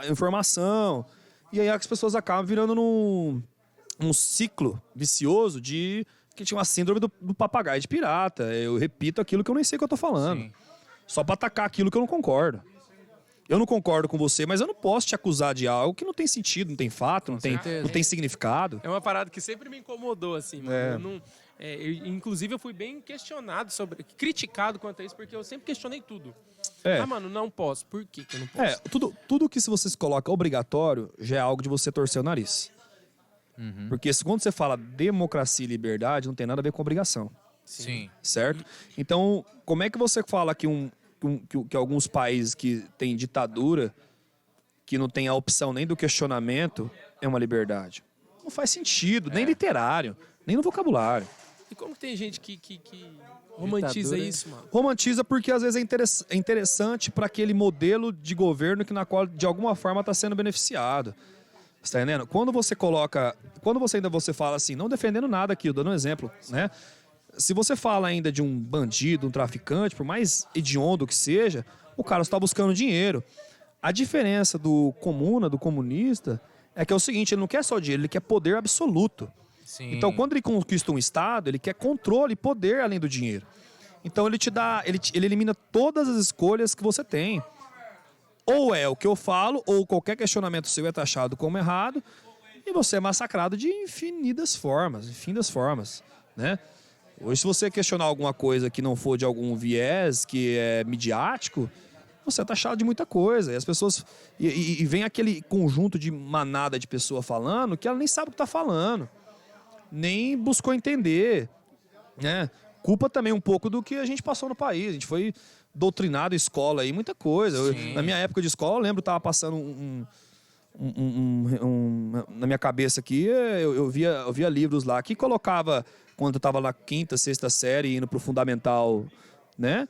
informação. E aí as pessoas acabam virando num ciclo vicioso que tinha uma síndrome do papagaio de pirata. Eu repito aquilo que eu nem sei o que eu tô falando. Sim. Só pra atacar aquilo que eu não concordo. Eu não concordo com você, mas eu não posso te acusar de algo que não tem sentido, não tem fato, não certeza. tem significado. É uma parada que sempre me incomodou, assim, mano. Inclusive, eu fui bem questionado criticado quanto a isso, porque eu sempre questionei tudo. Mano, não posso. Por que eu não posso? Tudo que se você se coloca obrigatório já é algo de você torcer o nariz. Porque quando você fala democracia e liberdade, não tem nada a ver com obrigação, Sim. certo? Então, como é que você fala que alguns países que têm ditadura, que não tem a opção nem do questionamento, é uma liberdade? Não faz sentido, nem literário, nem no vocabulário. E como que tem gente que romantiza Ditadura. isso, mano? Romantiza porque às vezes é interessante para aquele modelo de governo na qual de alguma forma está sendo beneficiado. Você tá entendendo? Quando você fala assim, não defendendo nada aqui, dando um exemplo, né? Se você fala ainda de um bandido, um traficante, por mais hediondo que seja, o cara está buscando dinheiro. A diferença do comunista, é que é o seguinte, ele não quer só dinheiro, ele quer poder absoluto. Sim. Então, quando ele conquista um Estado, ele quer controle e poder além do dinheiro. Então ele elimina todas as escolhas que você tem. Ou é o que eu falo, ou qualquer questionamento seu é taxado como errado, e você é massacrado de infinitas formas, né? Hoje, se você questionar alguma coisa que não for de algum viés, que é midiático, você é taxado de muita coisa. E as pessoas. E vem aquele conjunto de manada de pessoa falando que ela nem sabe o que está falando, nem buscou entender, né? Culpa também um pouco do que a gente passou no país. A gente foi doutrinado em escola aí, muita coisa. Na minha época de escola, eu lembro, estava passando na minha cabeça aqui, eu via livros lá que colocava, quando eu estava na 5ª, 6ª série, indo para o fundamental, né?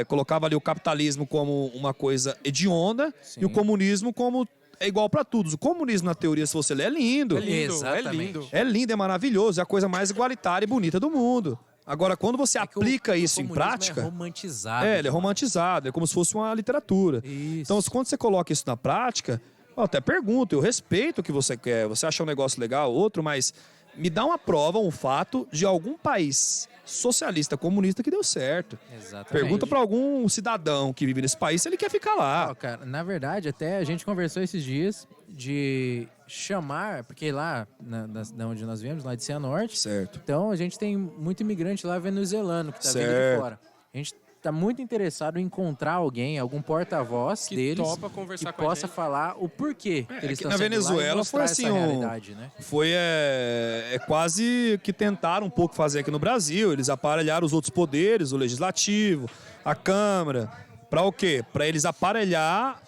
Colocava ali o capitalismo como uma coisa hedionda. Sim. E o comunismo como é igual para todos. O comunismo, na teoria, se você ler, é lindo. É lindo, é maravilhoso, é a coisa mais igualitária e bonita do mundo. Agora, quando você aplica isso em prática... é romantizado. Ele é romantizado, é como se fosse uma literatura. Isso. Então, quando você coloca isso na prática, eu até pergunto, eu respeito o que você quer, você acha um negócio legal, outro, mas me dá uma prova, um fato de algum país socialista, comunista que deu certo. Exatamente. Pergunta para algum cidadão que vive nesse país se ele quer ficar lá. Cara, na verdade, até a gente conversou esses dias de chamar, porque lá, da onde nós viemos, lá de Cianorte, certo. Então a gente tem muito imigrante lá venezuelano que está vindo de fora. A gente está muito interessado em encontrar alguém, algum porta-voz deles topa conversar que com possa falar o porquê que eles estão na Venezuela foi assim, né? Foi quase que tentaram um pouco fazer aqui no Brasil. Eles aparelharam os outros poderes, o legislativo, a Câmara, para o quê? Para eles aparelhar,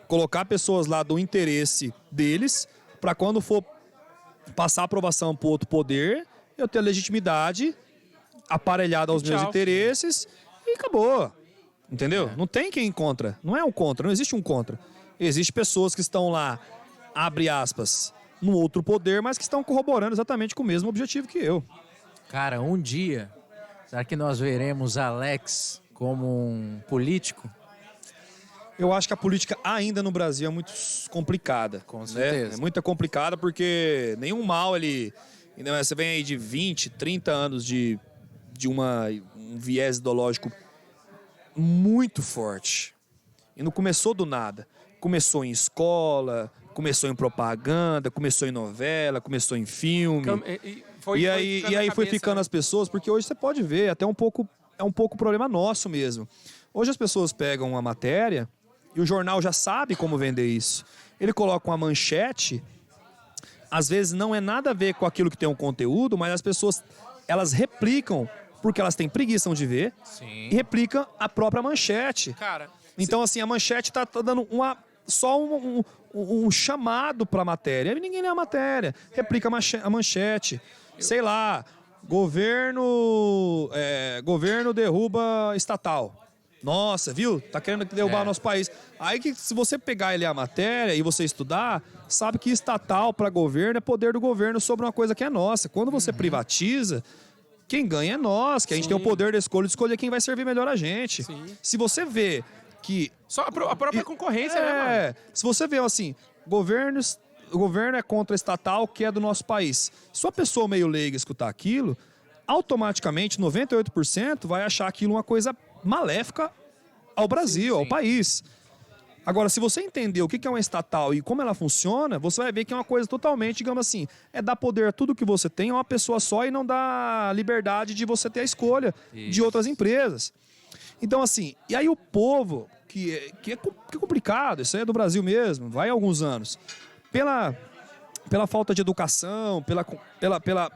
colocar pessoas lá do interesse deles, para quando for passar a aprovação para outro poder, eu ter legitimidade aparelhada aos meus interesses. E acabou. Entendeu? Não tem quem contra. Não é um contra, não existe um contra. Existem pessoas que estão lá, abre aspas, no outro poder, mas que estão corroborando exatamente com o mesmo objetivo que eu. Cara, um dia, será que nós veremos Alex como um político? Eu acho que a política ainda no Brasil é muito complicada. Com certeza. Né? É muito complicada porque nenhum mal ele... Você vem aí de 20, 30 anos de um viés ideológico muito forte. E não começou do nada. Começou em escola, começou em propaganda, começou em novela, começou em filme. E aí foi ficando as pessoas, porque hoje você pode ver, até é um pouco problema nosso mesmo. Hoje as pessoas pegam uma matéria e o jornal já sabe como vender isso. Ele coloca uma manchete, às vezes não é nada a ver com aquilo que tem um conteúdo, mas as pessoas, elas replicam porque elas têm preguiça de ver. Sim. E replicam a própria manchete. Cara, então, assim, a manchete tá dando só um chamado para a matéria. E ninguém lê a matéria. Replica a manchete. Sei lá, governo derruba estatal. Nossa, viu? Tá querendo derrubar o nosso país. Aí que se você pegar e ler a matéria e você estudar, sabe que estatal para governo é poder do governo sobre uma coisa que é nossa. Quando você privatiza, quem ganha é nós, que a gente tem o poder da escolha de escolher quem vai servir melhor a gente. Sim. Se você vê que... Só a própria concorrência, né, mano? Se você vê assim, o governo é contra a estatal que é do nosso país. Se uma pessoa meio leiga escutar aquilo, automaticamente 98% vai achar aquilo uma coisa maléfica ao Brasil, ao país. Agora, se você entender o que é uma estatal e como ela funciona, você vai ver que é uma coisa totalmente, digamos assim, é dar poder a tudo que você tem a uma pessoa só e não dá liberdade de você ter a escolha de outras empresas. Então, assim, e aí o povo, que é complicado, isso aí é do Brasil mesmo, vai há alguns anos, pela falta de educação,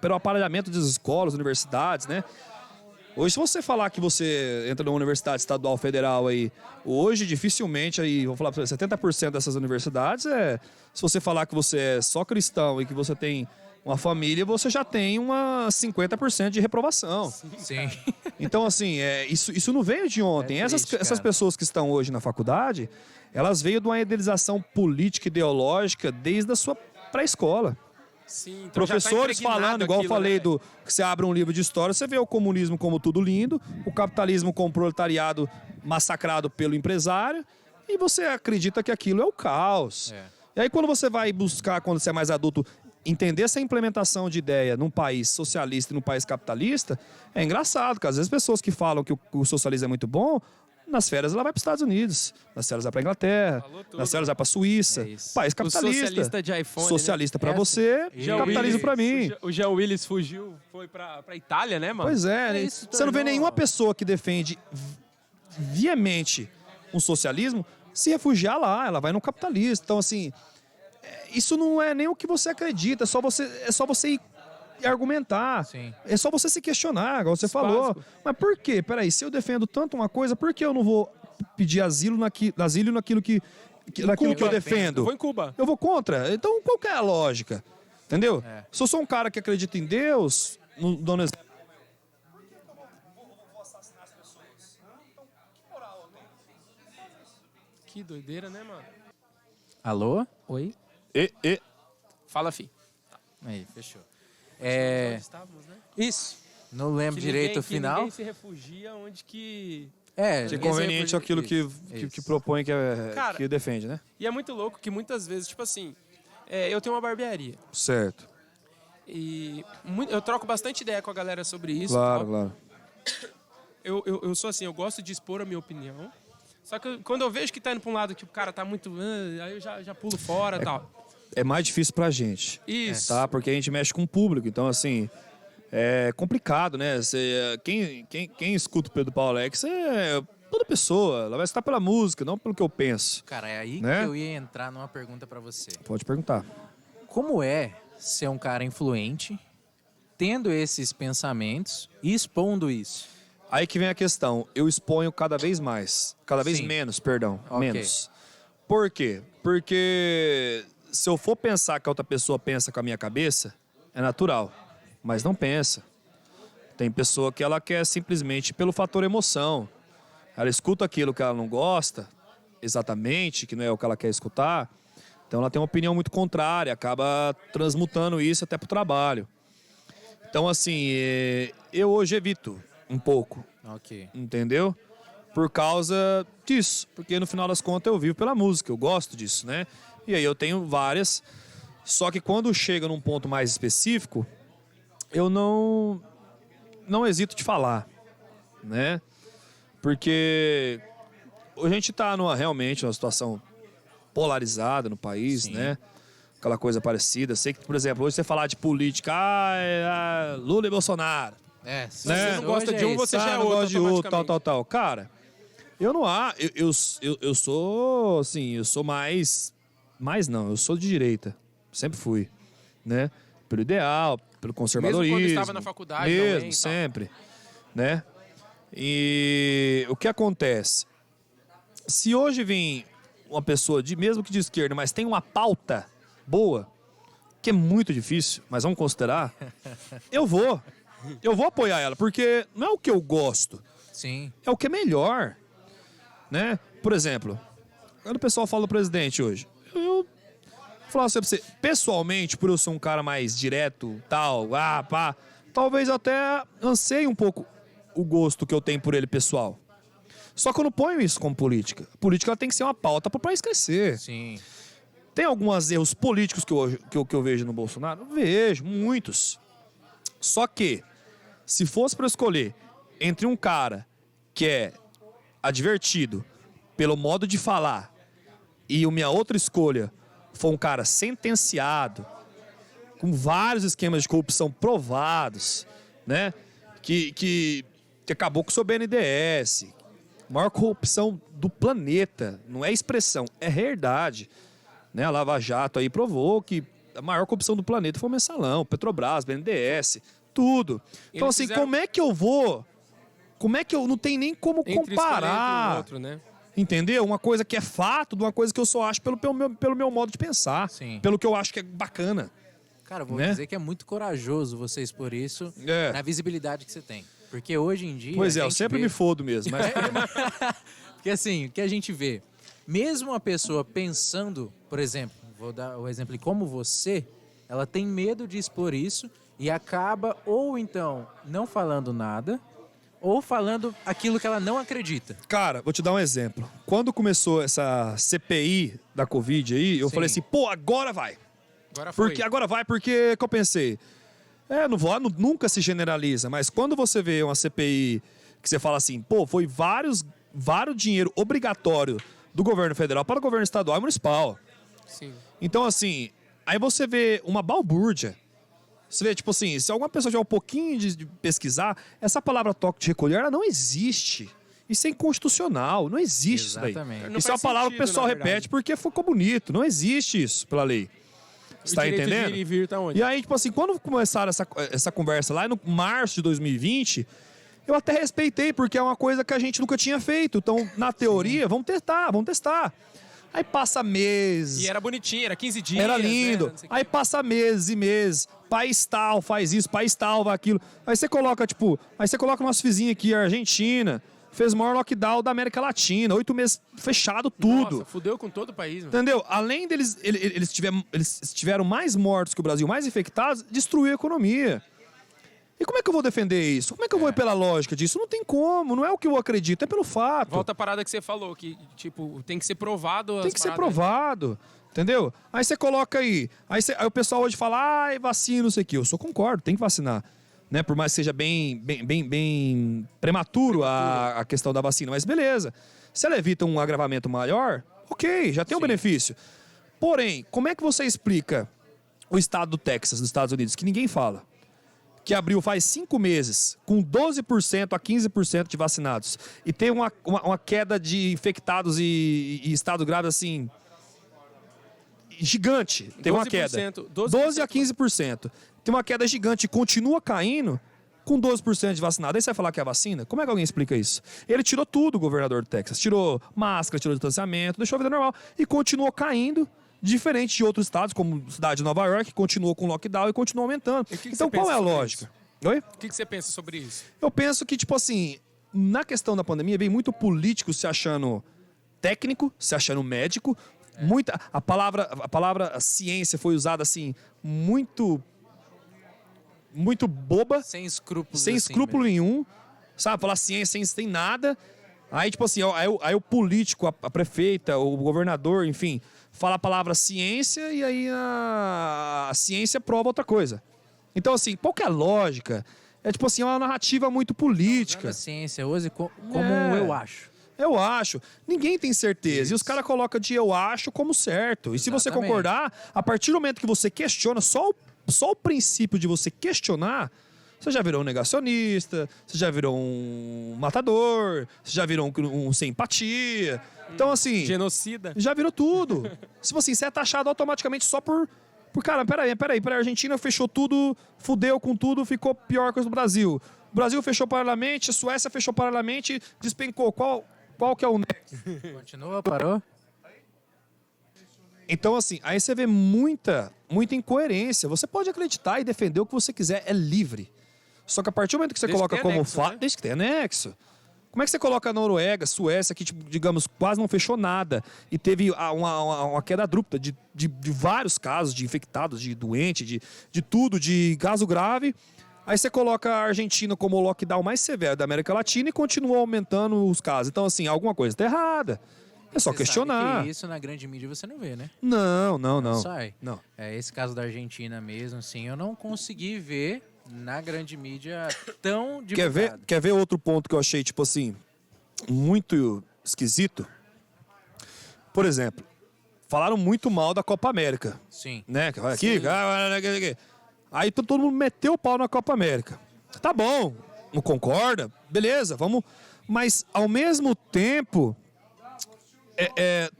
pelo aparelhamento das escolas, universidades, né? Hoje, se você falar que você entra numa universidade estadual federal aí, hoje, dificilmente, aí, vou falar para você, 70% dessas universidades se você falar que você é só cristão e que você tem uma família, você já tem uma 50% de reprovação. Sim. Então, assim, isso não veio de ontem. Essas pessoas que estão hoje na faculdade, elas veio de uma idealização política, ideológica, desde a sua pré-escola. Sim, então professores falando, igual eu falei, né? Que você abre um livro de história, você vê o comunismo como tudo lindo, o capitalismo como proletariado massacrado pelo empresário, e você acredita que aquilo é o caos. E aí quando você vai buscar, quando você é mais adulto, entender essa implementação de ideia num país socialista e num país capitalista é engraçado, porque às vezes pessoas que falam que o socialismo é muito bom, nas férias ela vai para os Estados Unidos, nas férias ela vai para a Inglaterra, nas férias ela vai para a Suíça. É isso. País O capitalista. socialista de iPhone, Socialista para Essa- você, Jean capitalismo Willis. para mim. O Jean Willis fugiu, foi pra Itália, né, mano? Pois é, Isso você não vê tornou- nenhuma pessoa que defende viamente um socialismo se refugiar lá, ela vai no capitalista. Então, assim, isso não é nem o que você acredita, é só você ir argumentar. Sim. É só você se questionar, igual você falou. básico. Mas por quê? Peraí, se eu defendo tanto uma coisa, por que eu não vou pedir asilo naquilo que eu defendo? Eu vou em Cuba. Eu vou contra. Então, qual que é a lógica? Entendeu? É. Se eu sou um cara que acredita em Deus, dando exemplo. Que doideira, né, mano? Alô? Oi? E. Fala, fi. Aí, fechou. Onde estávamos, né? Isso. Não lembro Que direito ninguém- o final. Que ninguém se refugia onde que... É, Que conveniente exemplo, aquilo isso. que propõe, Cara, que defende, né? E é muito louco que muitas vezes, tipo assim, eu tenho uma barbearia. Certo. E eu troco bastante ideia com a galera sobre isso. Claro, tal. claro. Eu sou assim, eu gosto de expor a minha opinião. Só que quando eu vejo que tá indo pra um lado que o cara tá muito... aí eu já pulo fora e tal. É mais difícil pra gente. Isso. Tá? Porque a gente mexe com o público. Então, assim, é complicado, né? Quem escuta o Pedro Paulo Alex é toda pessoa. Ela vai estar pela música, não pelo que eu penso. cara, é aí Né? que eu ia entrar numa pergunta pra você. Pode perguntar. Como é ser um cara influente, tendo esses pensamentos e expondo isso? Aí que vem a questão. Eu exponho cada vez mais. Cada vez Sim. menos, perdão. Ok. Menos. Por quê? Porque se eu for pensar que a outra pessoa pensa com a minha cabeça, é natural. Mas não pensa. Tem pessoa que ela quer simplesmente pelo fator emoção. Ela escuta aquilo que ela não gosta, exatamente, que não é o que ela quer escutar. Então ela tem uma opinião muito contrária, acaba transmutando isso até pro trabalho. Então, assim, eu hoje evito um pouco, Ok. entendeu? Por causa disso. Porque no final das contas eu vivo pela música, eu gosto disso, né? E aí eu tenho várias. Só que quando chega num ponto mais específico, eu não hesito de falar, né? Porque a gente tá realmente numa situação polarizada no país, Sim. né? Aquela coisa parecida. Sei que, por exemplo, hoje você falar de política, Lula e Bolsonaro. É, Né? Você não gosta hoje de um, isso. você já é não outro gosto de outro, tal, automaticamente. tal. Cara, eu não há. Eu sou, assim, eu sou mais não, eu sou de direita. Sempre fui, né? Pelo ideal, pelo conservadorismo. Mesmo quando estava na faculdade Mesmo, também e tal. sempre, né? E o que acontece? Se hoje vem uma pessoa, mesmo que de esquerda, mas tem uma pauta boa, que é muito difícil, mas vamos considerar, eu vou apoiar ela, porque não é o que eu gosto, Sim. é o que é melhor, né? Por exemplo, quando o pessoal fala do presidente hoje, eu vou falar assim pra você, pessoalmente, por eu ser um cara mais direto, tal, pá, talvez eu até anseie um pouco o gosto que eu tenho por ele pessoal. Só que eu não ponho isso como política. A política ela tem que ser uma pauta para o país crescer. Sim. Tem alguns erros políticos que eu vejo no Bolsonaro? Vejo, muitos. Só que, se fosse para escolher entre um cara que é advertido pelo modo de falar e a minha outra escolha for um cara sentenciado, com vários esquemas de corrupção provados, né? Que acabou com o seu BNDES, maior corrupção do planeta, não é expressão, é verdade. Né? A Lava Jato aí provou que a maior corrupção do planeta foi o Mensalão, Petrobras, BNDES, tudo. Então, Eles assim, fizeram- como é que eu não tem nem como Entre escolher entre comparar, um outro, né? entendeu? Uma coisa que é fato de uma coisa que eu só acho pelo meu modo de pensar, Sim. pelo que eu acho que é bacana. Cara, eu vou Né? dizer que é muito corajoso você expor isso É. na visibilidade que você tem. Porque hoje em dia. Pois a é, eu gente sempre vê- me fodo mesmo, mas Porque assim, o que a gente vê, mesmo a pessoa pensando, por exemplo, vou dar o exemplo de como você, ela tem medo de expor isso e acaba ou então não falando nada, ou falando aquilo que ela não acredita. cara, vou te dar um exemplo. Quando começou essa CPI da Covid aí, eu Sim. falei assim, pô, agora vai. Agora foi. Porque agora vai, porque que eu pensei. Nunca se generaliza, mas quando você vê uma CPI que você fala assim, pô, foi vários dinheiro obrigatório do governo federal para o governo estadual e municipal. Sim. Então, assim, aí você vê uma balbúrdia. Você vê, tipo assim, se alguma pessoa tiver um pouquinho de pesquisar, essa palavra toque de recolher, ela não existe. Isso é inconstitucional, não existe isso daí. Exatamente. Isso é uma palavra que o pessoal repete porque ficou bonito. Não existe isso pela lei. Você tá entendendo? De ir e vir tá onde? E aí, tipo assim, quando começaram essa conversa lá no março de 2020, eu até respeitei, porque é uma coisa que a gente nunca tinha feito. Então, na teoria, vamos testar. Aí passa meses. E era bonitinho, era 15 dias. Era lindo. Né? Não sei o Aí quê. passa meses e meses. País tal faz isso, país tal faz aquilo. Aí você coloca, nosso vizinho aqui, a Argentina, fez o maior lockdown da América Latina, 8 meses fechado tudo. Nossa, fudeu com todo o país, mano. Entendeu? Além deles, eles tiveram mais mortos que o Brasil, mais infectados, destruiu a economia. E como é que eu vou defender isso? Como é que eu vou ir pela lógica disso? Não tem como, não é o que eu acredito, é pelo fato. Volta a parada que você falou, que, tipo, tem que ser provado. Tem que ser provado, entendeu? Aí você coloca aí o pessoal hoje fala, ai, vacina, não sei o quê. Eu concordo, tem que vacinar. Né? Por mais que seja bem prematuro a questão da vacina, mas beleza. Se ela evita um agravamento maior, ok, já tem um benefício. Porém, como é que você explica o estado do Texas, dos Estados Unidos, que ninguém fala? Que abriu faz 5 meses, com 12% a 15% de vacinados, e tem uma queda de infectados e estado grave, assim, gigante. Tem uma queda. 12 a 15%. Tem uma queda gigante e continua caindo com 12% de vacinado. Aí você vai falar que é a vacina? Como é que alguém explica isso? Ele tirou tudo, o governador do Texas. Tirou máscara, tirou distanciamento, deixou a vida normal. E continuou caindo, diferente de outros estados, como a cidade de Nova York, que continuou com lockdown e continuou aumentando. Então qual é a lógica? Oi? O que você pensa sobre isso? Eu penso que, tipo assim, na questão da pandemia, vem muito político se achando técnico, se achando médico. A palavra ciência foi usada, assim, muito boba. Sem escrúpulos. Sem escrúpulo nenhum. Sabe? Falar ciência sem nada. Aí, tipo assim, aí o político, a prefeita, o governador, enfim, fala a palavra ciência e aí a ciência prova outra coisa. Então, assim, qual que é a lógica? É tipo assim, uma narrativa muito política. A ciência hoje como eu acho. Eu acho. Ninguém tem certeza. Isso. E os caras colocam de eu acho como certo. E se você concordar, a partir do momento que você questiona, só o princípio de você questionar, você já virou um negacionista, você já virou um matador, você já virou um sem empatia. Então, assim... Genocida. Já virou tudo. Se você é taxado automaticamente só por cara, peraí, a Argentina fechou tudo, fudeu com tudo, ficou pior que o Brasil. O Brasil fechou paralelamente, a Suécia fechou paralelamente, despencou. Qual que é o nexo? Continua, parou? Então, assim, aí você vê muita incoerência. Você pode acreditar e defender o que você quiser, é livre. Só que a partir do momento que você coloca como fato, né? Desde que tem anexo. Como é que você coloca a Noruega, Suécia, que, tipo, digamos, quase não fechou nada e teve uma queda abrupta de vários casos de infectados, de doentes, de tudo, de caso grave. Aí você coloca a Argentina como o lockdown mais severo da América Latina e continua aumentando os casos. Então, assim, alguma coisa está errada. É só questionar. Sabe que isso na grande mídia você não vê, né? Não. Sai. Não. Esse caso da Argentina mesmo, assim, eu não consegui ver na grande mídia tão divulgado. Quer ver outro ponto que eu achei, tipo assim, muito esquisito? Por exemplo, falaram muito mal da Copa América. Sim. Né? Aqui. Aí todo mundo meteu o pau na Copa América. Tá bom, não concorda? Beleza, vamos. Mas, ao mesmo tempo,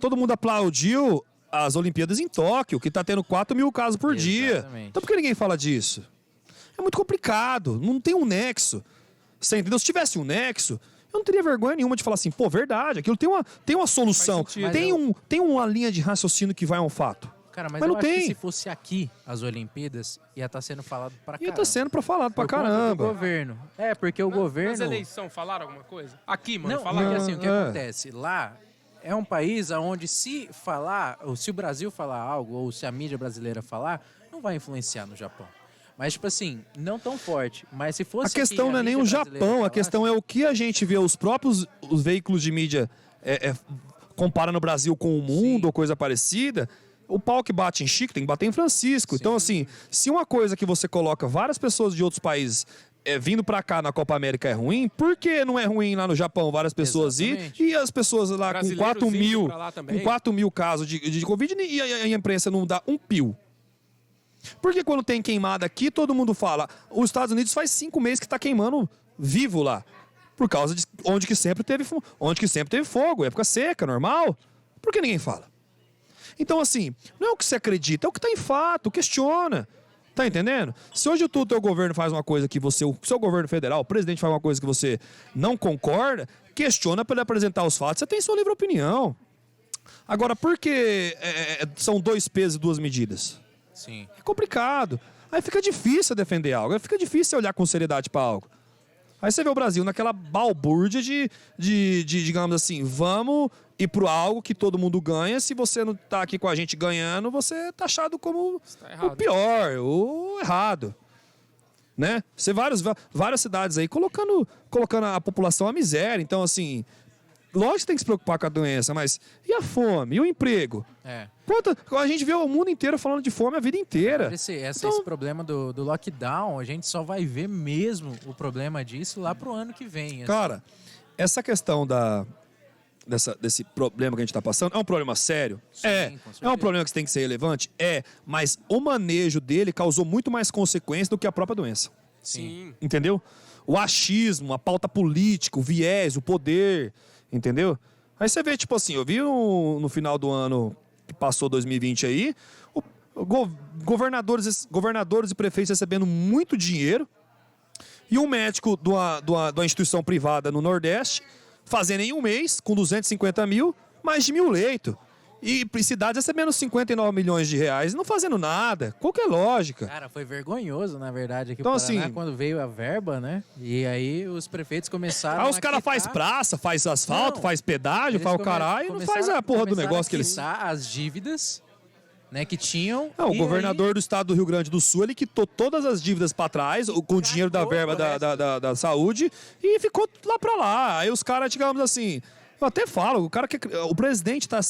todo mundo aplaudiu as Olimpíadas em Tóquio, que tá tendo 4 mil casos por dia. Então por que ninguém fala disso? É muito complicado, não tem um nexo. Você entendeu? Se tivesse um nexo, eu não teria vergonha nenhuma de falar assim, pô, verdade, aquilo tem uma solução, tem uma linha de raciocínio que vai a um fato. Cara, mas não eu acho tem. que se fosse aqui as Olimpíadas, ia estar sendo falado pra caramba. Ia estar sendo falado pra Por conta caramba. do governo. Porque o governo... Nas eleições falaram alguma coisa? Aqui, mano, Não, falaram. porque assim, o que acontece? Lá é um país onde se falar, ou se o Brasil falar algo, ou se a mídia brasileira falar, não vai influenciar no Japão. Mas, tipo assim, não tão forte. Mas se fosse... A questão não é nem o Japão, a questão é o que a gente vê, os veículos de mídia comparando o Brasil com o mundo, ou coisa parecida, O pau que bate em Chico tem que bater em Francisco. Sim. Então, assim, se uma coisa que você coloca várias pessoas de outros países vindo pra cá na Copa América é ruim, por que não é ruim lá no Japão várias pessoas ir e as pessoas lá com 4 mil casos de Covid e a imprensa não dá um pio? Porque quando tem queimada aqui, todo mundo fala, os Estados Unidos faz 5 meses que tá queimando vivo lá. Por causa de onde que sempre teve fogo, época seca, normal. Por que ninguém fala? Então, assim, não é o que você acredita, é o que tá em fato, questiona. Tá entendendo? Se hoje o teu governo faz uma coisa que você, o seu governo federal, o presidente faz uma coisa que você não concorda, questiona para ele apresentar os fatos, você tem sua livre opinião. Agora, por que são 2 pesos e 2 medidas? Sim. É complicado. Aí fica difícil defender algo, aí fica difícil olhar com seriedade para algo. Aí você vê o Brasil naquela balbúrdia de digamos assim, vamos ir pro algo que todo mundo ganha. Se você não tá aqui com a gente ganhando, você é taxado como o pior, o errado. Né? Você várias cidades aí colocando a população à miséria. Então, assim, lógico que tem que se preocupar com a doença, mas e a fome? E o emprego? A gente vê o mundo inteiro falando de fome a vida inteira. Esse problema do lockdown, a gente só vai ver mesmo o problema disso lá pro ano que vem. Assim. Cara, essa questão desse problema que a gente está passando é um problema sério? Sim, é um problema que tem que ser relevante? Mas o manejo dele causou muito mais consequência do que a própria doença. Sim. Entendeu? O achismo, a pauta política, o viés, o poder, entendeu? Aí você vê, tipo assim, eu vi no final do ano que passou 2020 aí, governadores e prefeitos recebendo muito dinheiro e um médico de uma instituição privada no Nordeste fazendo em um mês, com 250 mil, mais de 1.000 leitos. E cidades recebendo 59 milhões de reais e não fazendo nada. Qual que é a lógica? Cara, foi vergonhoso, na verdade, aqui então, no Paraná, assim, quando veio a verba, né? E aí os prefeitos começaram Aí os caras fazem praça, faz asfalto, faz pedágio, faz o caralho e não faz a porra do negócio que eles... as dívidas, né, que tinham... Não, o governador do estado do Rio Grande do Sul, ele quitou todas as dívidas pra trás, com o dinheiro da verba da saúde, e ficou lá pra lá. Aí os caras, digamos assim... Eu até falo, o presidente tá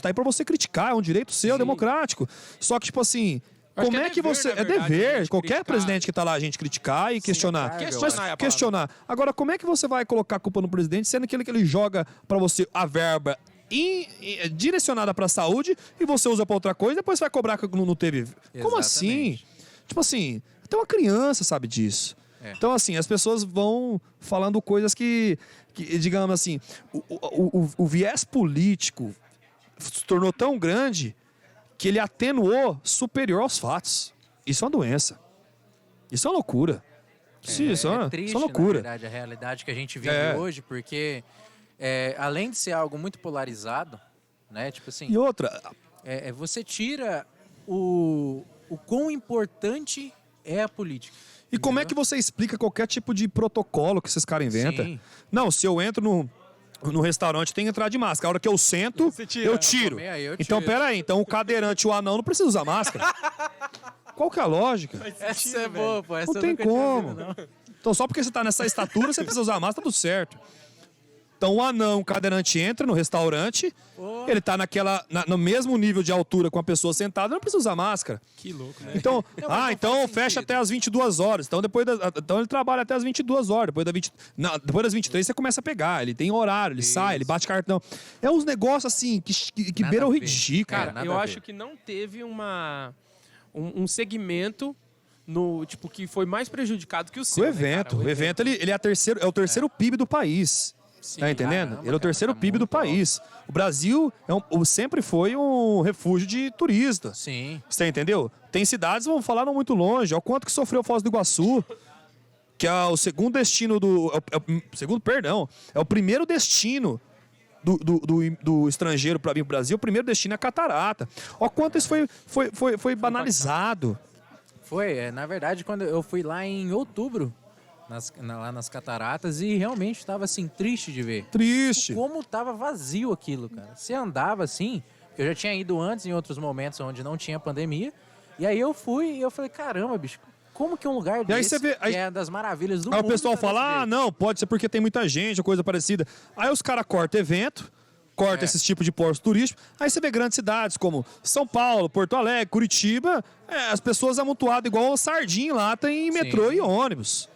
aí pra você criticar, é um direito seu, democrático. Só que, tipo assim, como é que você... É dever, qualquer presidente que tá lá a gente criticar e questionar. Questionar. Agora, como é que você vai colocar a culpa no presidente, sendo que ele joga pra você a verba direcionada pra saúde e você usa pra outra coisa e depois vai cobrar que não teve... Como assim? Tipo assim, até uma criança sabe disso. Então, assim, as pessoas vão falando coisas que digamos assim, o viés político se tornou tão grande que ele atenuou superior aos fatos. Isso é uma doença. Isso é uma loucura. Isso é triste, uma loucura. Na verdade, a realidade que a gente vive hoje, porque além de ser algo muito polarizado, né? Tipo assim... E outra... você tira o quão importante é a política. E como é que você explica qualquer tipo de protocolo que esses caras inventam? Sim. Não, se eu entro no restaurante, tem que entrar de máscara. A hora que eu sento, eu tiro. Então, peraí. Então, o cadeirante e o anão não precisa usar máscara. Qual que é a lógica? Essa é boa, pô. Não tem como. Então, só porque você tá nessa estatura, você precisa usar máscara, tá tudo certo. Então, o anão, o cadeirante entra no restaurante, ele tá no mesmo nível de altura com a pessoa sentada, não precisa usar máscara. Que louco, né? Então, então fecha até as 22 horas. Então, então ele trabalha até as 22 horas. Depois das 23 você começa a pegar. Ele tem horário, ele sai, ele bate cartão. É uns negócios assim que beiram o ridículo. Cara, eu acho que não teve um segmento que foi mais prejudicado que o seu. O evento. Né, o evento ele é o terceiro PIB do país. Sim, tá entendendo? Caramba, ele é o terceiro PIB do país. Alto. O Brasil sempre foi um refúgio de turista. Sim. Você entendeu? Tem cidades, vamos falar, não muito longe. Olha o quanto que sofreu Foz do Iguaçu, que é o segundo destino é o primeiro destino do estrangeiro para vir pro Brasil. O primeiro destino é a catarata. Olha quanto isso foi banalizado. Na verdade, quando eu fui lá em outubro, lá nas cataratas, e realmente estava assim, triste de ver. Triste. Como estava vazio aquilo, cara. Você andava assim, eu já tinha ido antes em outros momentos onde não tinha pandemia, e aí eu fui e eu falei, caramba, bicho, como que um lugar desse, que é das maravilhas do mundo... Aí o pessoal fala, não, pode ser porque tem muita gente, ou coisa parecida. Aí os caras cortam evento, corta esses tipos de postos turísticos. Aí você vê grandes cidades como São Paulo, Porto Alegre, Curitiba, as pessoas amontoadas igual sardinha em lata em metrô e ônibus.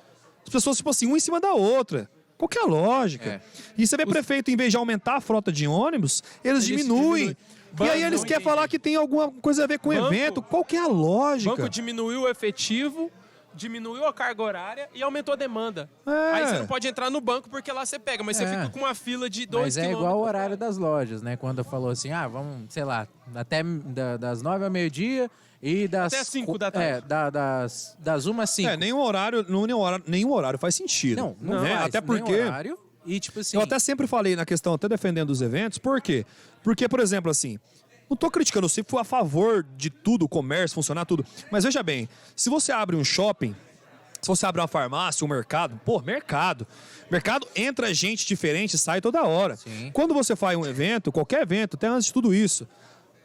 As pessoas, tipo assim, uma em cima da outra. Qual que é a lógica? E você vê prefeito, em vez de aumentar a frota de ônibus, eles diminuem. E aí eles querem falar que tem alguma coisa a ver com o evento. Qual que é a lógica? O banco diminuiu o efetivo, diminuiu a carga horária e aumentou a demanda. Aí você não pode entrar no banco porque lá você pega, mas você fica com uma fila de 2 Mas é igual o horário das lojas, né? Quando falou assim, vamos, sei lá, até das 9 ao meio-dia e das... Até 5 da tarde. Das 1 às 5. Nenhum horário faz sentido. Não né? faz, até porque... horário, e tipo assim... Eu até sempre falei na questão, até defendendo os eventos, por quê? Porque, por exemplo, assim, não tô criticando, eu sempre fui a favor de tudo, o comércio, funcionar tudo. Mas veja bem, se você abre um shopping, se você abre uma farmácia, um mercado, mercado entra gente diferente e sai toda hora. Sim. Quando você faz um evento, qualquer evento, até antes de tudo isso,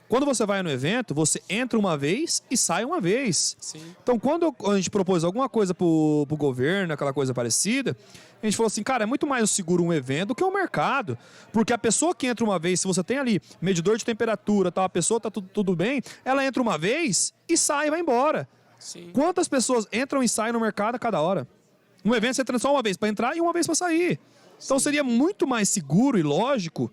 quando você vai no evento, você entra uma vez e sai uma vez. Sim. Então, quando a gente propôs alguma coisa pro governo, aquela coisa parecida, a gente falou assim, cara, é muito mais seguro um evento do que um mercado. Porque a pessoa que entra uma vez, se você tem ali medidor de temperatura, tal, a pessoa tá tudo bem, ela entra uma vez e sai e vai embora. Sim. Quantas pessoas entram e saem no mercado a cada hora? Um evento você entra só uma vez para entrar e uma vez para sair. Então seria muito mais seguro e lógico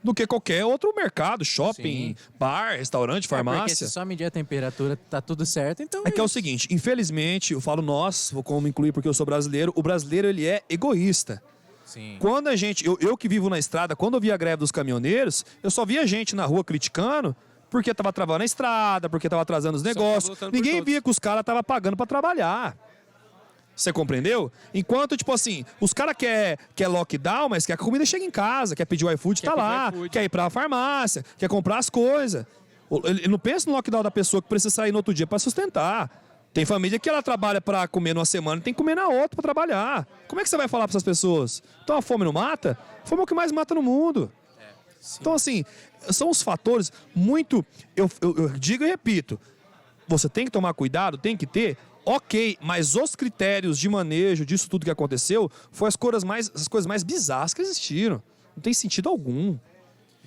do que qualquer outro mercado, shopping, bar, restaurante, farmácia. Porque se só medir a temperatura, tá tudo certo, então... É que é o seguinte, infelizmente, eu falo nós, vou como incluir porque eu sou brasileiro, o brasileiro ele é egoísta. Sim. Quando a gente, eu que vivo na estrada, quando eu via a greve dos caminhoneiros, eu só via gente na rua criticando porque tava travando a estrada, porque tava atrasando os negócios. Ninguém via que os caras estavam pagando para trabalhar. Você compreendeu? Enquanto, tipo assim, os caras quer lockdown, mas quer que a comida chegue em casa, quer pedir o iFood, tá lá, quer ir pra farmácia, quer comprar as coisas. Ele não pensa no lockdown da pessoa que precisa sair no outro dia para sustentar. Tem família que ela trabalha para comer numa semana e tem que comer na outra para trabalhar. Como é que você vai falar para essas pessoas? Então a fome não mata? A fome é o que mais mata no mundo. Então, assim, são os fatores muito... Eu digo e repito, você tem que tomar cuidado, tem que ter... Ok, mas os critérios de manejo disso tudo que aconteceu foram as coisas mais bizarras que existiram. Não tem sentido algum.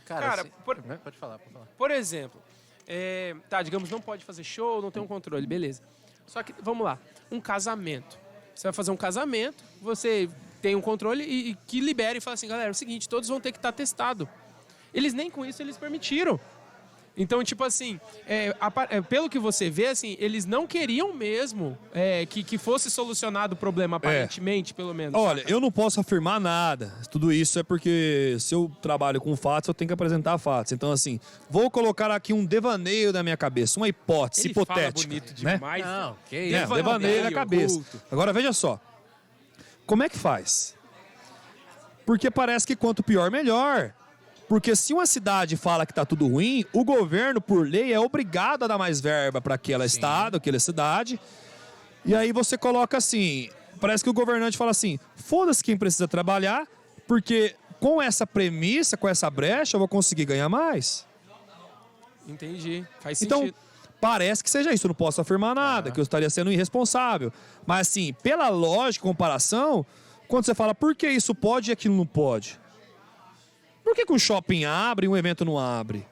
Cara, pode falar. Por exemplo, digamos, não pode fazer show, não tem um controle, beleza. Só que, vamos lá, um casamento. Você vai fazer um casamento, você tem um controle e que libera e fala assim, galera, é o seguinte, todos vão ter que estar testados. Eles nem com isso eles permitiram. Então, tipo assim, pelo que você vê, assim, eles não queriam mesmo que fosse solucionado o problema, aparentemente, pelo menos. Olha, eu não posso afirmar nada. Tudo isso é porque se eu trabalho com fatos, eu tenho que apresentar fatos. Então, assim, vou colocar aqui um devaneio da minha cabeça, uma hipótese hipotética. Fala bonito né? demais. Não, que isso. Devaneio na cabeça. Oculto. Agora, veja só. Como é que faz? Porque parece que quanto pior, melhor. Porque se uma cidade fala que está tudo ruim, o governo, por lei, é obrigado a dar mais verba para aquele estado, aquela cidade. E aí você coloca assim, parece que o governante fala assim, foda-se quem precisa trabalhar, porque com essa premissa, com essa brecha, eu vou conseguir ganhar mais. Entendi, faz Então, sentido. parece que seja isso, eu não posso afirmar nada, que eu estaria sendo irresponsável. Mas assim, pela lógica, comparação, quando você fala por que isso pode e aquilo não pode? Por que um shopping abre e um evento não abre?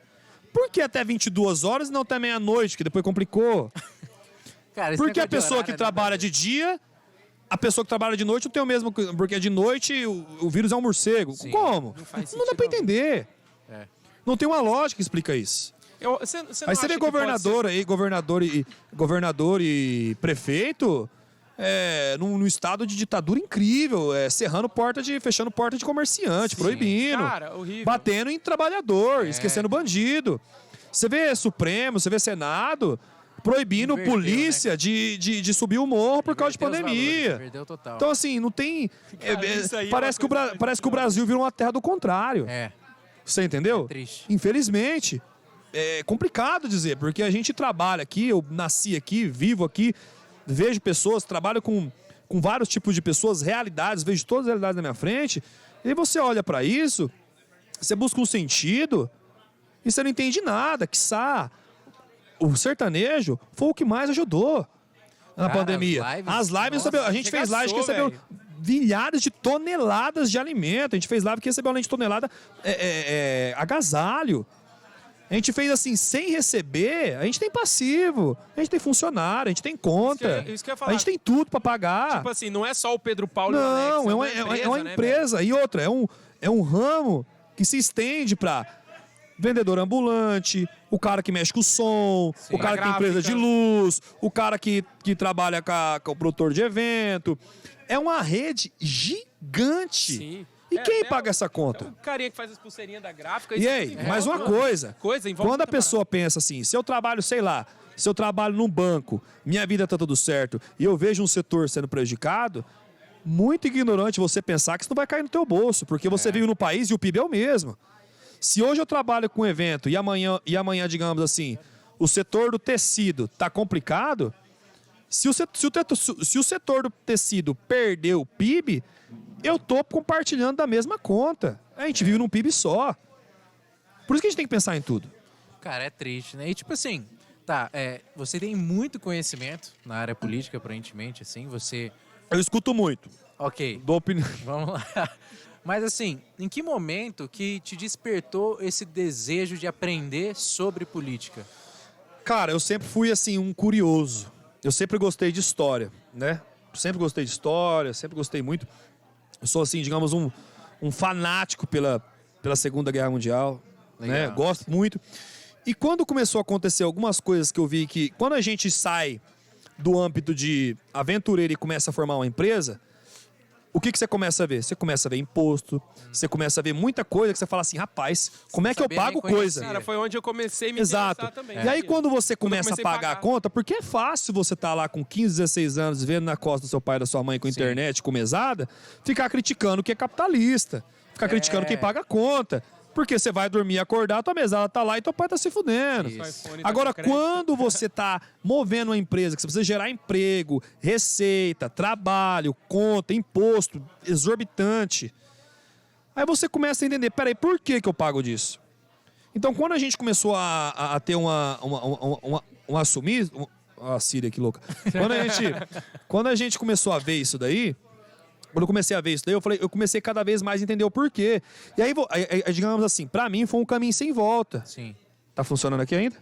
Por que até 22 horas e não até meia-noite, que depois complicou? Cara, Por que a pessoa que trabalha de dia, a pessoa que trabalha de noite não tem o mesmo... Porque de noite o vírus é um morcego. Sim. Como? Não faz Não dá sentido pra entender. Não tem uma lógica que explica isso. Aí você vê governador e prefeito... num estado de ditadura incrível, fechando porta de comerciante, proibindo, Cara, horrível. batendo em trabalhador, esquecendo bandido. Você vê Supremo, você vê Senado proibindo Inverteu, polícia, né? de subir o morro por causa de pandemia. Perdeu total. Então, assim, não tem. Isso aí é parece uma coisa parece que o Brasil virou uma terra do contrário. Você entendeu? É triste. Infelizmente. É complicado dizer, porque a gente trabalha aqui, eu nasci aqui, vivo aqui. Vejo pessoas, trabalho com vários tipos de pessoas, realidades, vejo todas as realidades na minha frente, e aí você olha pra isso, você busca um sentido, e você não entende nada, quiçá. O sertanejo foi o que mais ajudou na pandemia. As lives, nossa, a gente fez live que recebeu milhares de toneladas de alimento. A gente fez live que recebeu além de tonelada agasalho. A gente fez assim, sem receber, a gente tem passivo, a gente tem funcionário, a gente tem conta, Isso que eu ia falar. a gente tem tudo pra pagar. Tipo assim, não é só o Pedro Paulo Não, e o Alex, é uma empresa. E outra, é um ramo que se estende pra vendedor ambulante, o cara que mexe com o som, o cara que tem empresa de luz, o cara que trabalha com o produtor de evento. É uma rede gigante. Sim. E quem paga essa conta? O carinha que faz as pulseirinhas da gráfica. E aí, mais uma coisa. Quando a pessoa pensa assim, se eu trabalho, sei lá, se eu trabalho num banco, minha vida tá tudo certo, e eu vejo um setor sendo prejudicado, muito ignorante você pensar que isso não vai cair no teu bolso, porque você vive no país e o PIB é o mesmo. Se hoje eu trabalho com um evento e amanhã, digamos assim, o setor do tecido tá complicado, se o setor do tecido perder o PIB, eu tô compartilhando da mesma conta. A gente vive num PIB só. Por isso que a gente tem que pensar em tudo. Cara, é triste, né? E tipo assim, tá, você tem muito conhecimento na área política, aparentemente, assim, você... Eu escuto muito. Ok, Dou opinião. vamos lá. Mas assim, em que momento que te despertou esse desejo de aprender sobre política? Cara, eu sempre fui, assim, um curioso. Eu sempre gostei de história, né? Sempre gostei de história, sempre gostei muito. Eu sou, assim, digamos, um fanático pela Segunda Guerra Mundial, né? Gosto muito. E quando começou a acontecer algumas coisas que eu vi que... Quando a gente sai do âmbito de aventureiro e começa a formar uma empresa, o que você começa a ver? Você começa a ver imposto, você começa a ver muita coisa que você fala assim, rapaz, como é que eu pago coisa? Cara, foi onde eu comecei a me Exato. interessar também. E aí quando você começa a comecei a pagar a pagar. conta, porque é fácil você estar lá com 15, 16 anos, vendo na costa do seu pai e da sua mãe com internet, com mesada, ficar criticando que é capitalista, ficar criticando quem paga a conta. Porque você vai dormir e acordar, tua mesada tá lá e teu pai tá se fudendo. Agora, quando você tá movendo uma empresa, que você precisa gerar emprego, receita, trabalho, conta, imposto exorbitante, aí você começa a entender, peraí, por que eu pago disso? Então, quando a gente começou a ter um assumir... a Síria, que louca. Quando a gente começou a ver isso daí, quando eu comecei a ver isso daí, eu comecei cada vez mais a entender o porquê. E aí, digamos assim, pra mim foi um caminho sem volta. Sim. Tá funcionando aqui ainda?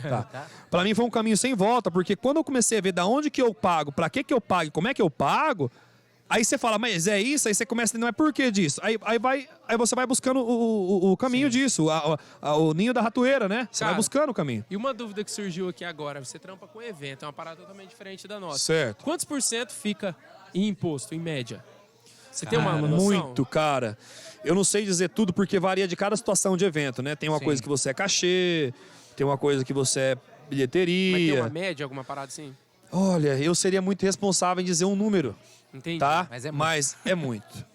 Tá. Pra mim foi um caminho sem volta, porque quando eu comecei a ver da onde que eu pago, pra que eu pago e como é que eu pago, aí você fala, mas é isso? Aí você começa a entender, mas por que disso? Aí você vai buscando o caminho disso, o ninho da ratoeira, né? Você vai buscando o caminho. E uma dúvida que surgiu aqui agora, você trampa com evento, é uma parada totalmente diferente da nossa. Certo. Quantos por cento fica em imposto, em média? Você tem uma noção? Muito, cara. Eu não sei dizer tudo porque varia de cada situação de evento, né? Tem uma coisa que você é cachê, tem uma coisa que você é bilheteria. Mas tem uma média, alguma parada assim? Olha, eu seria muito responsável em dizer um número, Entendi. tá? Mas é muito.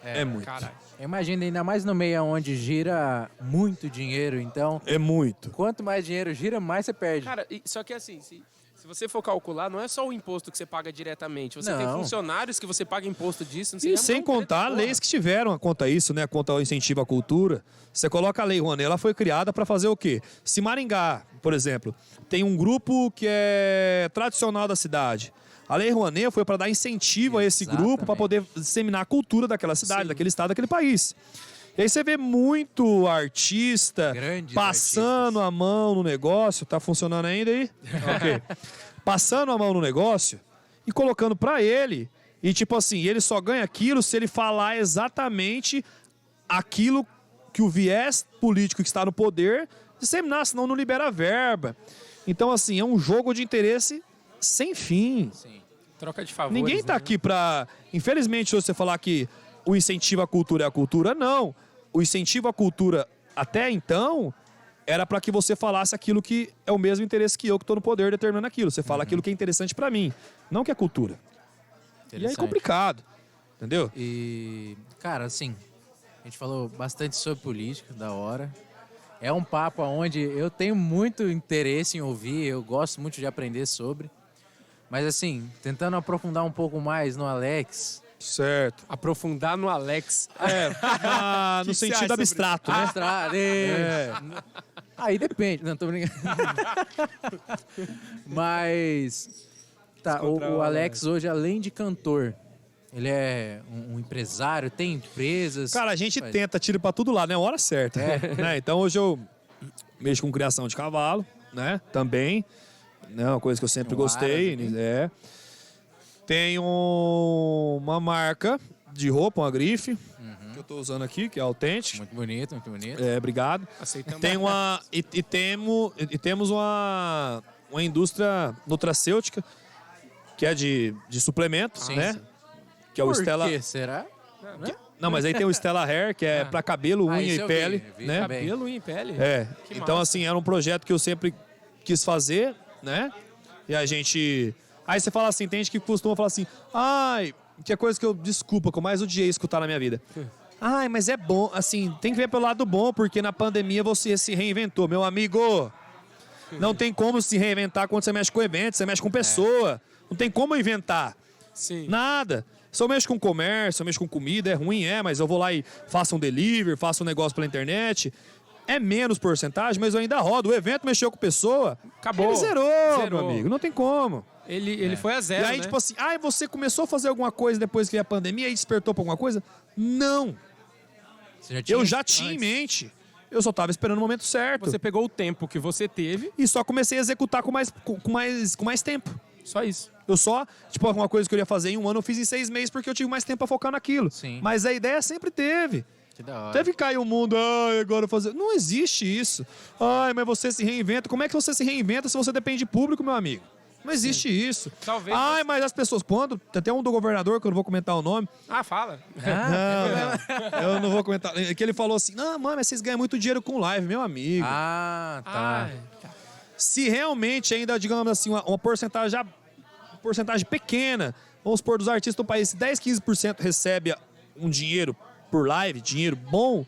É muito. Caralho. Imagina, ainda mais no meio onde gira muito dinheiro, então, É muito. quanto mais dinheiro gira, mais você perde. Cara, só que assim, se você for calcular, não é só o imposto que você paga diretamente. Você tem Não. funcionários que você paga imposto disso. Não sei, E é sem um contar preço, leis que tiveram conta isso, né? Conta o incentivo à cultura. Você coloca a Lei Rouanet, ela foi criada para fazer o quê? Se Maringá, por exemplo, tem um grupo que é tradicional da cidade. A Lei Rouanet foi para dar incentivo a esse grupo para poder disseminar a cultura daquela cidade, daquele estado, daquele país. E aí você vê muito artista Grandes passando a mão no negócio. Tá funcionando ainda aí? Ok. Passando a mão no negócio e colocando para ele. E tipo assim, ele só ganha aquilo se ele falar exatamente aquilo que o viés político que está no poder disseminar, senão não libera verba. Então assim, é um jogo de interesse sem fim. Sim. Troca de favores. Ninguém tá né? aqui pra... Infelizmente, se você falar que o incentivo à cultura é a cultura, não. O incentivo à cultura, até então, era para que você falasse aquilo que é o mesmo interesse que eu, que tô no poder, determinando aquilo. Você fala aquilo que é interessante para mim, não que é cultura. E aí é complicado, entendeu? E, cara, assim, a gente falou bastante sobre política, da hora. É um papo onde eu tenho muito interesse em ouvir, eu gosto muito de aprender sobre. Mas, assim, tentando aprofundar um pouco mais no Alex... Certo. Aprofundar no Alex. No Que você sentido acha abstrato, né? Aí depende. Não, tô brincando. Mas... Tá, o Alex hoje, além de cantor, Ele é um empresário, tem empresas? Cara, a gente tenta, tira pra tudo lá, né? Hora certa. Né? Então hoje eu mexo com criação de cavalo, né? Também. Né? Uma coisa que eu sempre gostei. Né? Tenho uma marca de roupa, uma grife, que eu tô usando aqui, que é autêntica. Muito bonito, muito bonito. Obrigado. Aceitamos. Tem uma, e temos uma indústria nutracêutica, que é de suplemento, né? Que é o Por Stella. quê? Será? Não, mas aí tem o Stella Hair, que é pra cabelo, unha isso e eu pele, vi né? também. Cabelo e pele. Que Então, massa. assim, era um projeto que eu sempre quis fazer, né? E a gente... Aí você fala assim, tem gente que costuma falar assim, ai, que é coisa que eu, desculpa, que eu mais odiei escutar na minha vida. Ai, mas é bom, assim, tem que ver pelo lado bom, porque na pandemia você se reinventou. Meu amigo, não tem como se reinventar quando você mexe com evento, você mexe com pessoa. Não tem como inventar. Sim. Nada. Se eu mexo com comércio, eu mexo com comida, é ruim, mas eu vou lá e faço um delivery, faço um negócio pela internet. É menos porcentagem, mas eu ainda rodo. O evento mexeu com pessoa. Acabou. Ele zerou, meu amigo. Não tem como. Ele foi a zero, E aí, né? tipo assim, você começou a fazer alguma coisa depois que veio a pandemia e despertou pra alguma coisa? Não. Você Eu já tinha em mente. Eu só tava esperando o momento certo. Você pegou o tempo que você teve, E só comecei a executar com mais tempo. só isso. Eu só, tipo, uma coisa que eu ia fazer em um ano, eu fiz em 6 meses porque eu tive mais tempo pra focar naquilo. Sim. Mas a ideia sempre teve. Que da hora. Deve cair o mundo, ai, agora eu fazer. Não existe isso. Ai, mas você se reinventa. Como é que você se reinventa se você depende de público, meu amigo? Não existe isso. Talvez Ai, você- mas as pessoas, quando. Tem até um do governador, que eu não vou comentar o nome. Ah, fala. Eu não vou comentar. É que ele falou assim: não, mano, mas vocês ganham muito dinheiro com live, meu amigo. Ah, tá. Ai, Se realmente ainda, digamos assim, uma porcentagem pequena, vamos supor, dos artistas do país, se 10, 15% recebe um dinheiro por live, dinheiro bom,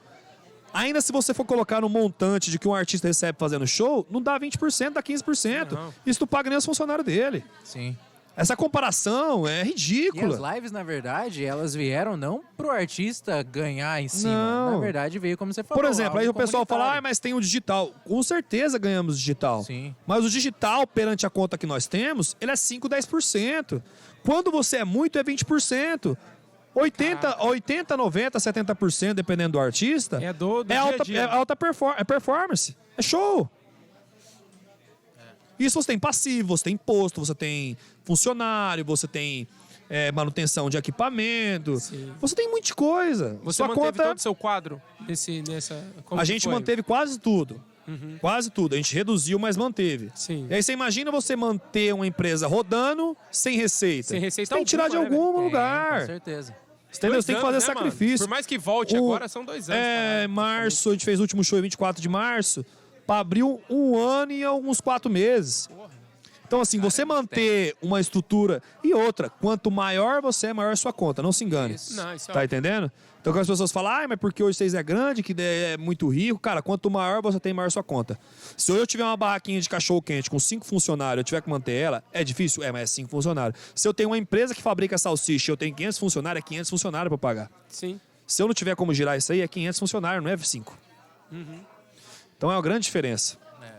ainda se você for colocar no montante de que um artista recebe fazendo show, não dá 20%, dá 15%. Não. Isso tu paga nem os funcionários dele. Sim. Essa comparação é E ridícula. as lives, na verdade, elas vieram não pro artista ganhar em cima. Não. Na verdade, veio como você falou. Por exemplo, aí o algo pessoal fala, comunitário. mas tem o digital. Com certeza ganhamos digital. Sim. Mas o digital, perante a conta que nós temos, ele é 5, 10%. Quando você é muito, é 20%. 80, 90, 70%, dependendo do artista, É do é dia a alta, dia. é alta performance. É show. Isso você tem passivo, você tem imposto, você tem funcionário, você tem manutenção de equipamento. Sim. Você tem muita coisa. Você Sua manteve conta, todo o seu quadro nessa... como a que gente foi? manteve quase tudo. Quase tudo. A gente reduziu, mas manteve. Sim. E aí você imagina você manter uma empresa rodando sem receita. Sem receita Você tem que tirar de alguma, né, algum Tem, lugar. com certeza. Entendeu? Você tem que fazer Dois anos, né, mano? sacrifício. Por mais que volte agora, são 2 anos. tá? Março, a gente fez o último show em 24 de março. Pra abril, 1 ano e alguns 4 meses. Então, assim, você manter uma estrutura e outra, quanto maior você é, maior a sua conta. Não se engane. Isso. Não, isso é Tá óbvio. entendendo? Então, quando as pessoas falam, mas porque hoje vocês é grande, que é muito rico, cara, quanto maior você tem, maior a sua conta. Se eu tiver uma barraquinha de cachorro-quente com 5 funcionários, eu tiver que manter ela, é difícil? Mas é 5 funcionários. Se eu tenho uma empresa que fabrica salsicha e eu tenho 500 funcionários, é 500 funcionários pra eu pagar. Sim. Se eu não tiver como girar isso aí, é 500 funcionários, não é 5. Então é uma grande diferença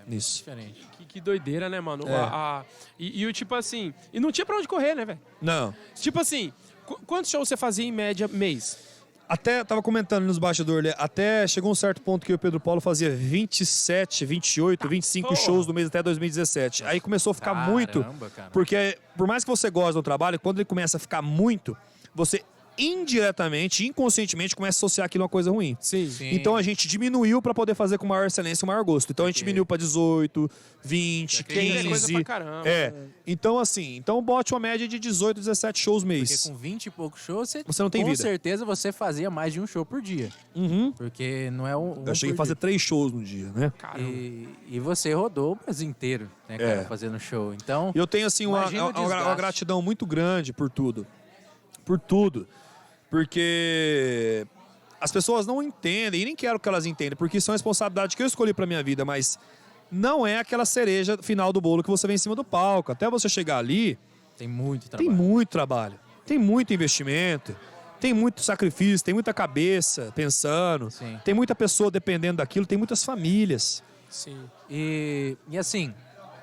nisso. Diferente. Que doideira, né, mano? É. E o tipo assim... E não tinha pra onde correr, né, velho? Não. Tipo assim, quantos shows você fazia em média mês? Até, tava comentando nos bastidores, até chegou um certo ponto que o Pedro Paulo fazia 27, 28, 25 porra. shows no mês até 2017. Aí começou a ficar Caramba, muito, cara. porque por mais que você goste do trabalho, quando ele começa a ficar muito, você indiretamente, inconscientemente, começa a associar aquilo a uma coisa ruim. Sim. Sim. Então a gente diminuiu para poder fazer com maior excelência e maior gosto. Então a gente diminuiu para 18, 20, Porque é coisa 15. pra caramba. Então assim, bote uma média de 18, 17 shows Porque mês. com 20 e poucos shows, Você não tem com vida. certeza você fazia mais de um show por dia. Uhum. Porque não é um. Eu cheguei a fazer 3 shows no dia, né? Caramba. E você rodou o Brasil inteiro, né, cara, fazendo show. Então, E eu tenho, assim, uma Imagina o desgaste. gratidão muito grande por tudo. Por tudo. Porque as pessoas não entendem, e nem quero que elas entendam, porque isso é uma responsabilidade que eu escolhi pra minha vida, mas não é aquela cereja final do bolo que você vê em cima do palco. Até você chegar ali, tem muito tem trabalho. muito trabalho, tem muito investimento, tem muito sacrifício, tem muita cabeça pensando, Sim. tem muita pessoa dependendo daquilo, tem muitas famílias. Sim. E assim,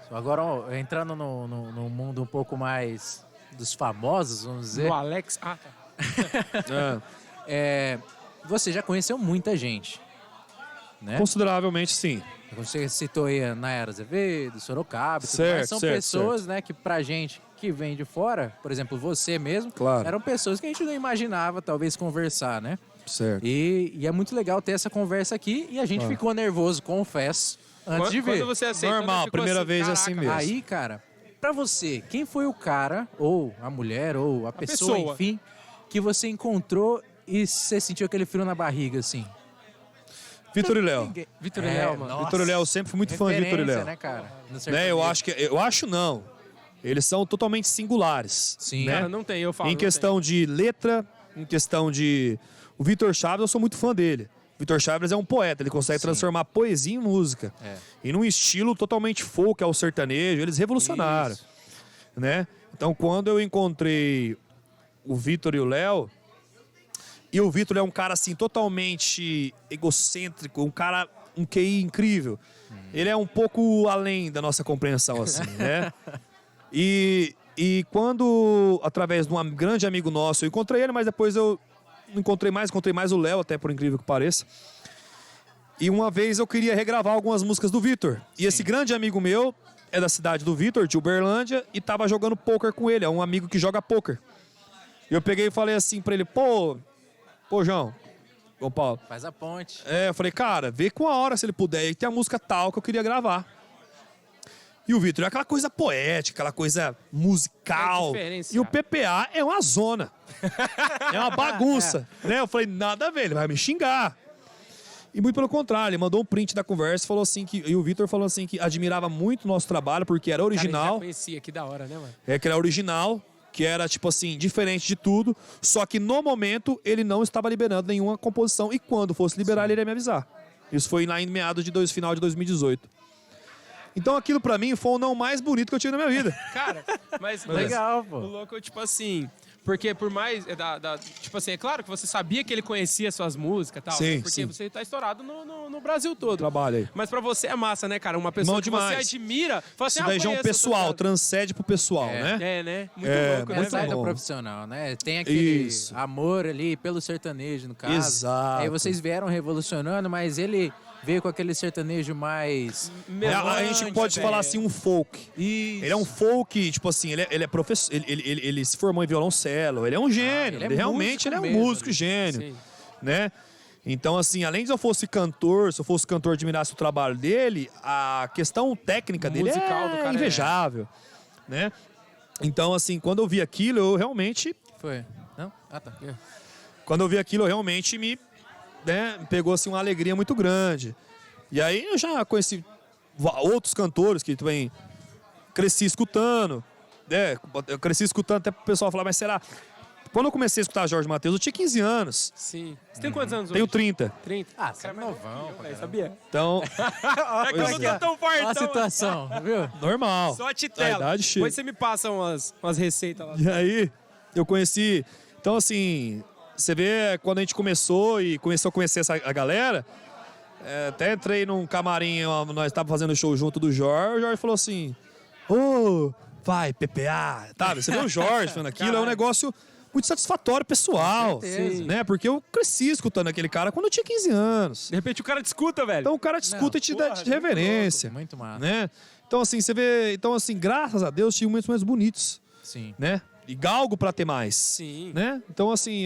agora ó, entrando no mundo um pouco mais dos famosos, vamos dizer. O Alex... Ah, tá. Você já conheceu muita gente, né? Consideravelmente, sim. Você citou aí a Nayara Azevedo, Sorocaba, e tudo Certo, mais. São certo, pessoas, né, que pra gente que vem de fora, por exemplo, você mesmo, Claro. eram pessoas que a gente não imaginava, talvez, conversar, né? Certo. E é muito legal ter essa conversa aqui e a gente ficou nervoso, confesso, antes de ver. Quando você aceitou, Normal, ficou primeira assim, vez é caraca, assim mesmo. Aí, cara, pra você, quem foi o cara, ou a mulher, ou a pessoa, pessoa. enfim, que você encontrou e você sentiu aquele frio na barriga, assim? Vitor e Léo. Vitor e Léo, mano. nossa. Vitor e Léo, eu sempre fui muito fã de Vitor e Referência, Léo. né, cara? No Né, sertanejo. eu acho não. Eles são totalmente singulares. Sim. né? Cara, não tem, eu falo. Em não questão de letra, em questão de... O Vitor Chaves, eu sou muito fã dele. Vitor Chaves é um poeta, ele consegue transformar poesia em música. É. E num estilo totalmente folk, ao sertanejo, eles revolucionaram. Isso. Né? Então, quando eu encontrei o Vitor e o Léo, e o Vitor é um cara assim totalmente egocêntrico, um QI incrível. Ele é um pouco além da nossa compreensão, assim, né? E quando, através de um grande amigo nosso, eu encontrei ele, mas depois eu não encontrei mais o Léo, até por incrível que pareça. E uma vez eu queria regravar algumas músicas do Vitor. E esse grande amigo meu é da cidade do Vitor, de Uberlândia, e tava jogando pôquer com ele. É um amigo que joga pôquer. E eu peguei e falei assim pra ele, pô, João, ô Paulo. Faz a ponte. Eu falei, cara, vê com a hora se ele puder. E tem a música tal que eu queria gravar. E o Vitor é aquela coisa poética, aquela coisa musical. É diferenciado. E o PPA é uma zona. É uma bagunça. Né? Eu falei, nada a ver, ele vai me xingar. E muito pelo contrário, ele mandou um print da conversa e falou assim e o Vitor falou assim que admirava muito o nosso trabalho, porque era Cara, ele já original. conhecia, que da hora, né, mano? Que era original, que era, tipo assim, diferente de tudo. Só que no momento ele não estava liberando nenhuma composição. E quando fosse liberar, ele iria me avisar. Isso foi lá em meados de final de 2018. Então aquilo pra mim foi o não mais bonito que eu tive na minha vida. Cara, mas Legal, pô. o louco, tipo assim... Porque por mais... tipo assim, é claro que você sabia que ele conhecia suas músicas e tal. Sim, né? Porque sim. você tá estourado no Brasil todo. Trabalho aí. Mas pra você é massa, né, cara? Uma pessoa Bom que você demais. admira... Fala assim, Isso daí já é um conheço, pessoal, tá ligado? transcende pro pessoal, né? É, né? Muito É, louco, É né, muito a saída bom. profissional, né? Tem aquele Isso. amor ali pelo sertanejo, no caso. Exato. Aí vocês vieram revolucionando, mas ele veio com aquele sertanejo mais... A gente pode falar assim, um folk. Isso. Ele é um folk, tipo assim, ele é professor, ele se formou em violoncelo, ele é um gênio, ele é ele realmente músico é um mesmo, músico né? gênio, Sim. né? Então, assim, além de eu fosse cantor, se eu fosse cantor e admirasse o trabalho dele, a questão técnica dele musical é do cara é- invejável, né? Então, assim, quando eu vi aquilo, eu realmente... Foi? Não? Ah, tá. Quando eu vi aquilo, eu realmente me pegou assim uma alegria muito grande. E aí eu já conheci outros cantores que também cresci escutando, né? Eu cresci escutando até pro pessoal falar, mas será? Quando eu comecei a escutar Jorge Mateus, eu tinha 15 anos. Sim. Você tem quantos anos Tenho hoje? 30. 30. Ah, você é novão, pô, cara. Sabia? Então, É que eu não tô tão Olha a fortão. situação, viu? normal. Só a A titela. idade chega. Depois você me passa umas receitas lá. E aí, eu conheci... Então, assim, você vê quando a gente começou a conhecer a galera, até entrei num camarim, nós estávamos fazendo show junto do Jorge, o Jorge falou assim, vai, PPA, sabe? Você vê o Jorge falando aquilo, é um negócio muito satisfatório pessoal, Com certeza. né? Porque eu cresci escutando aquele cara quando eu tinha 15 anos. De repente o cara te escuta, velho. Então o cara te escuta e te dá porra, de reverência, Muito massa. né? Então, assim, você vê... Então, assim, graças a Deus, tinha momentos mais bonitos, Sim. né? E galgo pra ter mais. Sim. Né? Então, assim,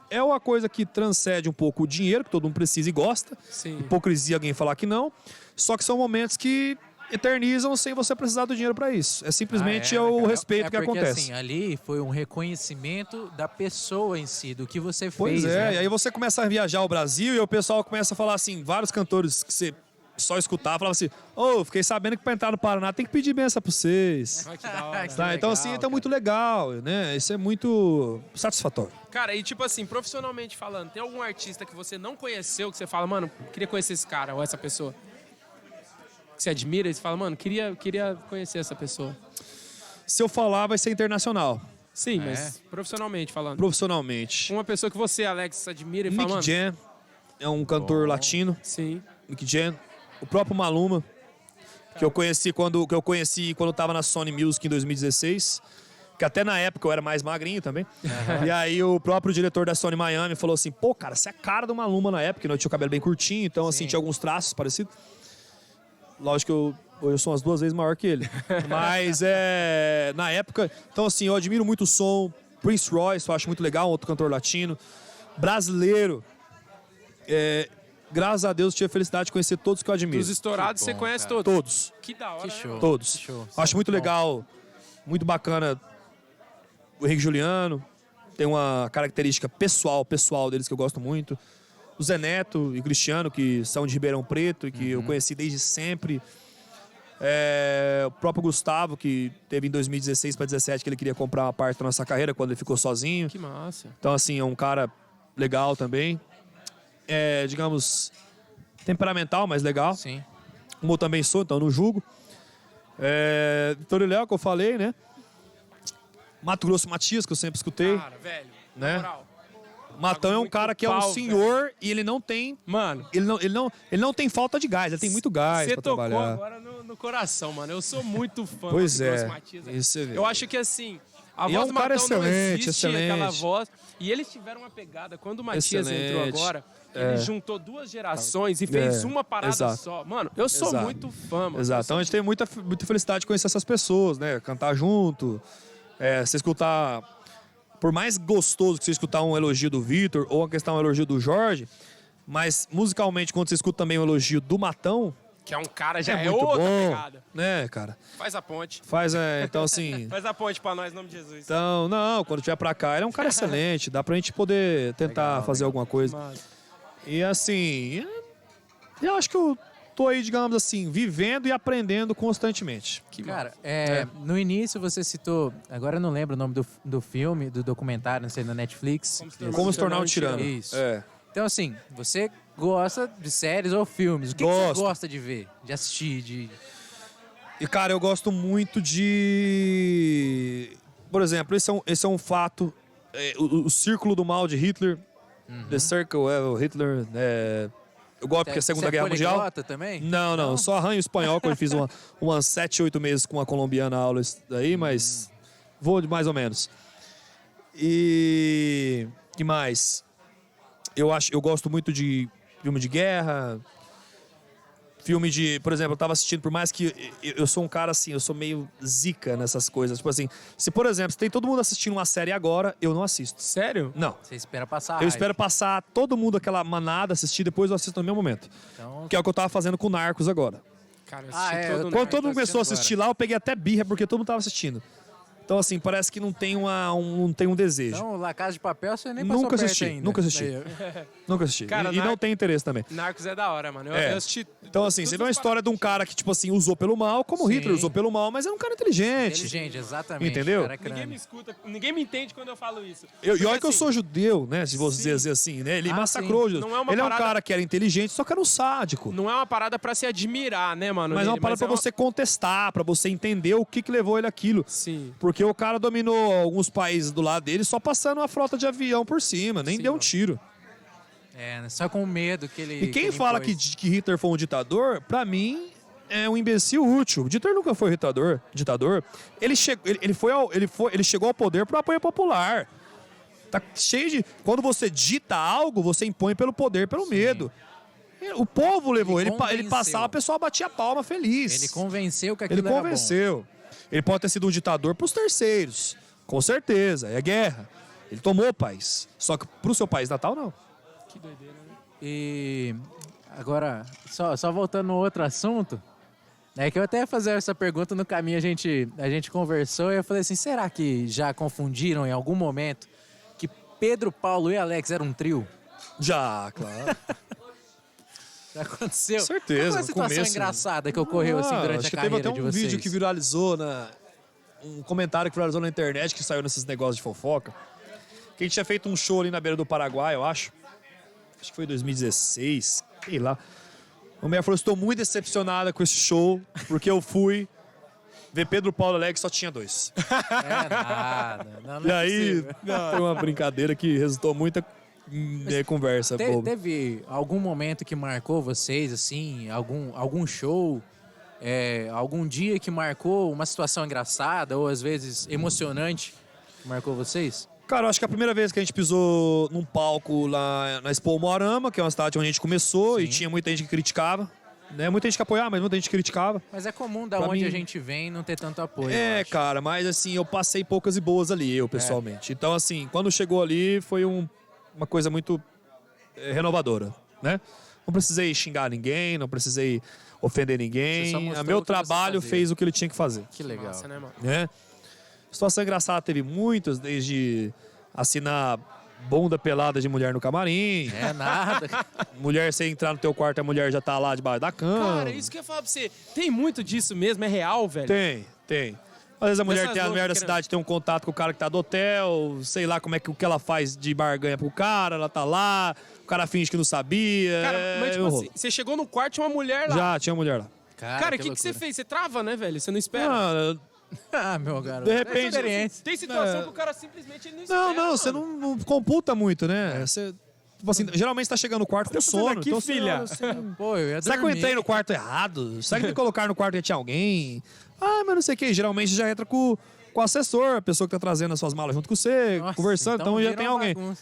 é uma coisa que transcende um pouco o dinheiro, que todo mundo precisa e gosta. Sim. Hipocrisia alguém falar que não. Só que são momentos que eternizam sem você precisar do dinheiro pra isso. É simplesmente o respeito que porque, acontece. Assim, ali foi um reconhecimento da pessoa em si, do que você Pois fez. é, né? e aí você começa a viajar ao Brasil e o pessoal começa a falar assim, vários cantores que você só escutava, falava assim, fiquei sabendo que pra entrar no Paraná tem que pedir benção pra vocês. Ai, que da hora. Que Tá, então, legal, assim, então cara. muito legal, né? Isso é muito satisfatório. Cara, e tipo assim, profissionalmente falando, tem algum artista que você não conheceu, que você fala, mano, queria conhecer esse cara ou essa pessoa? Que você admira e você fala, mano, queria conhecer essa pessoa. Se eu falar, vai ser internacional. Sim, mas profissionalmente falando. Profissionalmente. Uma pessoa que você, Alex, admira e fala, Nick mano... Jam é um cantor latino. Sim. Nick Jam. O próprio Maluma, que eu conheci quando eu tava na Sony Music em 2016. que até na época eu era mais magrinho também. E aí o próprio diretor da Sony Miami falou assim, pô, cara, você é a cara de uma Maluma na época, eu tinha o cabelo bem curtinho, então assim, tinha alguns traços parecidos. Lógico que eu sou umas 2 vezes maior que ele. Mas na época, então assim, eu admiro muito o som. Prince Royce, eu acho muito legal, um outro cantor latino. Brasileiro. Graças a Deus, tive a felicidade de conhecer todos que eu admiro. Dos estourados, Que você bom, conhece cara. todos. Todos. Que da hora, Que né, show. mano? Todos. Que show. Acho muito Bom. legal, muito bacana o Henrique Juliano. Tem uma característica pessoal deles que eu gosto muito. O Zé Neto e o Cristiano, que são de Ribeirão Preto e que eu conheci desde sempre. O próprio Gustavo, que teve em 2016 para 2017 que ele queria comprar uma parte da nossa carreira quando ele ficou sozinho. Que massa. Então, assim, é um cara legal também. Digamos, temperamental, mas legal. Sim. Como eu também sou, então não julgo. Vitor e Léo, que eu falei, né? Mato Grosso Matias, que eu sempre escutei. Cara, velho, Né? na moral. Matão é um muito cara que é um pau, senhor e ele não tem. Mano, Ele não tem falta de gás, ele tem muito gás você pra tocou trabalhar. agora no coração, mano. Eu sou muito fã Pois do é, Grosso Matias, velho. isso você vê. Eu acho que assim, a E voz é um do cara Matão não excelente, existe, excelente. aquela voz. E eles tiveram uma pegada. Quando o Matias entrou Excelente. agora, ele juntou 2 gerações e fez uma parada exato. só. Mano, eu sou Exato. muito fã, mano. Exato. Então a gente tem muita felicidade de conhecer essas pessoas, né? Cantar junto. Você escutar. Por mais gostoso que você escutar um elogio do Vitor ou uma questão um elogio do Jorge, mas musicalmente, quando você escuta também um elogio do Matão, Que é um cara, já é, muito outra bom. pegada. Né, cara? Faz a ponte. Então assim. Faz a ponte pra nós, em nome de Jesus. Então, não, quando vier pra cá, ele é um cara excelente. Dá pra gente poder tentar fazer alguma coisa. Mano. E assim, eu acho que eu tô aí, digamos assim, vivendo e aprendendo constantemente. Cara, no início você citou, agora eu não lembro o nome do filme, do documentário, não sei, na Netflix. Como se tornar um tirano. Isso. É. Então, assim, você gosta de séries ou filmes? O que você Gosto. gosta de ver, de assistir, de... E, cara, eu gosto muito de... Por exemplo, esse é um fato. O Círculo do Mal de Hitler. The Circle of Hitler. Eu gosto porque é a Segunda Guerra Mundial. poliglota também? Não, eu só arranho espanhol, que eu fiz umas 7, 8 meses com uma colombiana aula daí, mas vou de mais ou menos. E que mais? Eu gosto muito de filme de guerra, filme de... Por exemplo, eu tava assistindo, por mais que eu sou um cara assim, eu sou meio zica nessas coisas. Tipo assim, se por exemplo, se tem todo mundo assistindo uma série agora, eu não assisto. Sério? Não. Você espera passar Eu raiva. espero passar todo mundo, aquela manada, assistir, depois eu assisto no mesmo momento. Então, Que é o que eu tava fazendo com Narcos agora. Cara, eu assisti eu todo tô- Quando todo tô mundo começou a assistindo assistir lá, eu peguei até birra, porque todo mundo tava assistindo. Então, assim, parece que não tem um desejo. então, La Casa de Papel você nem passou Nunca perto assisti, ainda. nunca assisti. Aí, Nunca assisti. Cara, e não tem interesse também. Narcos é da hora, mano. Eu assisti. Então, assim, você vê uma história de um cara que, tipo assim, usou pelo mal, como Sim. Hitler usou pelo mal, mas é um cara inteligente. Inteligente, exatamente. Entendeu? Cara, Ninguém me crânio. escuta, ninguém me entende quando eu falo isso. E olha Porque, que eu assim, sou judeu, né? Se você dizer assim, né? Ele Ah, massacrou. sim. Não é uma Ele é um parada- cara que era inteligente, só que era um sádico. Não é uma parada pra se admirar, né, mano? Mas é uma nele, parada pra você contestar, pra você entender o que levou ele aquilo. Sim. Porque o cara dominou alguns países do lado dele só passando uma frota de avião por cima, nem Sim, deu um mano. tiro. Só com o medo que ele... E quem ele fala que impôs. Hitler foi um ditador, pra mim, é um imbecil útil. Hitler nunca foi ditador. Ele chegou ao poder por apoio popular. Tá cheio de... Quando você dita algo, você impõe pelo poder, pelo medo. O povo levou ele, ele convenceu. passava, a pessoa batia palma feliz. Ele convenceu que aquilo Ele era bom. convenceu. Ele pode ter sido um ditador pros terceiros. Com certeza, é guerra. Ele tomou o país. Só que pro seu país natal, não. Que doideira, né? E agora, só voltando no outro assunto, é que eu até ia fazer essa pergunta no caminho, a gente conversou e eu falei assim, será que já confundiram em algum momento que Pedro, Paulo e Alex eram um trio? Já, claro. Já aconteceu? Com certeza, Qual foi a no situação começo. engraçada que ocorreu assim durante acho a que carreira teve até de um vocês? vídeo que viralizou um comentário que viralizou na internet que saiu nesses negócios de fofoca. Que a gente tinha feito um show ali na beira do Paraguai, eu acho. Acho que foi 2016, sei lá. A mulher falou: estou muito decepcionada com esse show, porque eu fui ver Pedro, Paulo e Alex, só tinha 2. É nada. Não E é aí, possível. foi uma brincadeira que resultou muita conversa boba. Teve algum momento que marcou vocês, assim, algum show algum dia que marcou uma situação engraçada ou às vezes emocionante que marcou vocês? Cara, eu acho que a primeira vez que a gente pisou num palco lá na Expo Moarama, que é uma cidade onde a gente começou, e tinha muita gente que criticava. Né? Muita gente que apoiava, mas muita gente criticava. Mas é comum da Pra onde mim- a gente vem não ter tanto apoio. eu É, acho. cara, mas assim, eu passei poucas e boas ali, eu pessoalmente. Então, assim, quando chegou ali, foi uma coisa muito renovadora, né? Não precisei xingar ninguém, não precisei ofender Você ninguém. só mostrou Meu o que você trabalho fazia. fez o que ele tinha que fazer, Que legal. Massa, né, mano? né? Situação engraçada teve muitas, desde assinar bunda pelada de mulher no camarim, É nada. mulher, você entrar no teu quarto, a mulher já tá lá debaixo da cama. Cara, isso que eu ia falar pra você. Tem muito disso mesmo? É real, velho? Tem. Às vezes a mulher Dessas tem a mulher da loucas cidade tem um contato com o cara que tá do hotel, sei lá como é que o que ela faz de barganha pro cara, ela tá lá, o cara finge que não sabia. Cara, mas tipo um assim, rolo. você chegou no quarto e tinha uma mulher lá. Já tinha mulher lá. Cara, o que você loucura. fez? Você trava, né, velho? Você não espera. Ah, Ah, meu garoto. De repente- É experiência. Tem situação É. que o cara simplesmente ele não espera. não, você mano. não computa muito, né? Você, tipo assim, geralmente você tá chegando no quarto com fazendo sono. aqui, então filha? Pô, eu ia Será que eu dormir. entrei no quarto errado? Será que me colocaram no quarto e tinha alguém? Ah, mas não sei o que. Geralmente já entra com o assessor, a pessoa que tá trazendo as suas malas junto com você, Nossa, conversando, então já vira tem uma alguém. bagunça.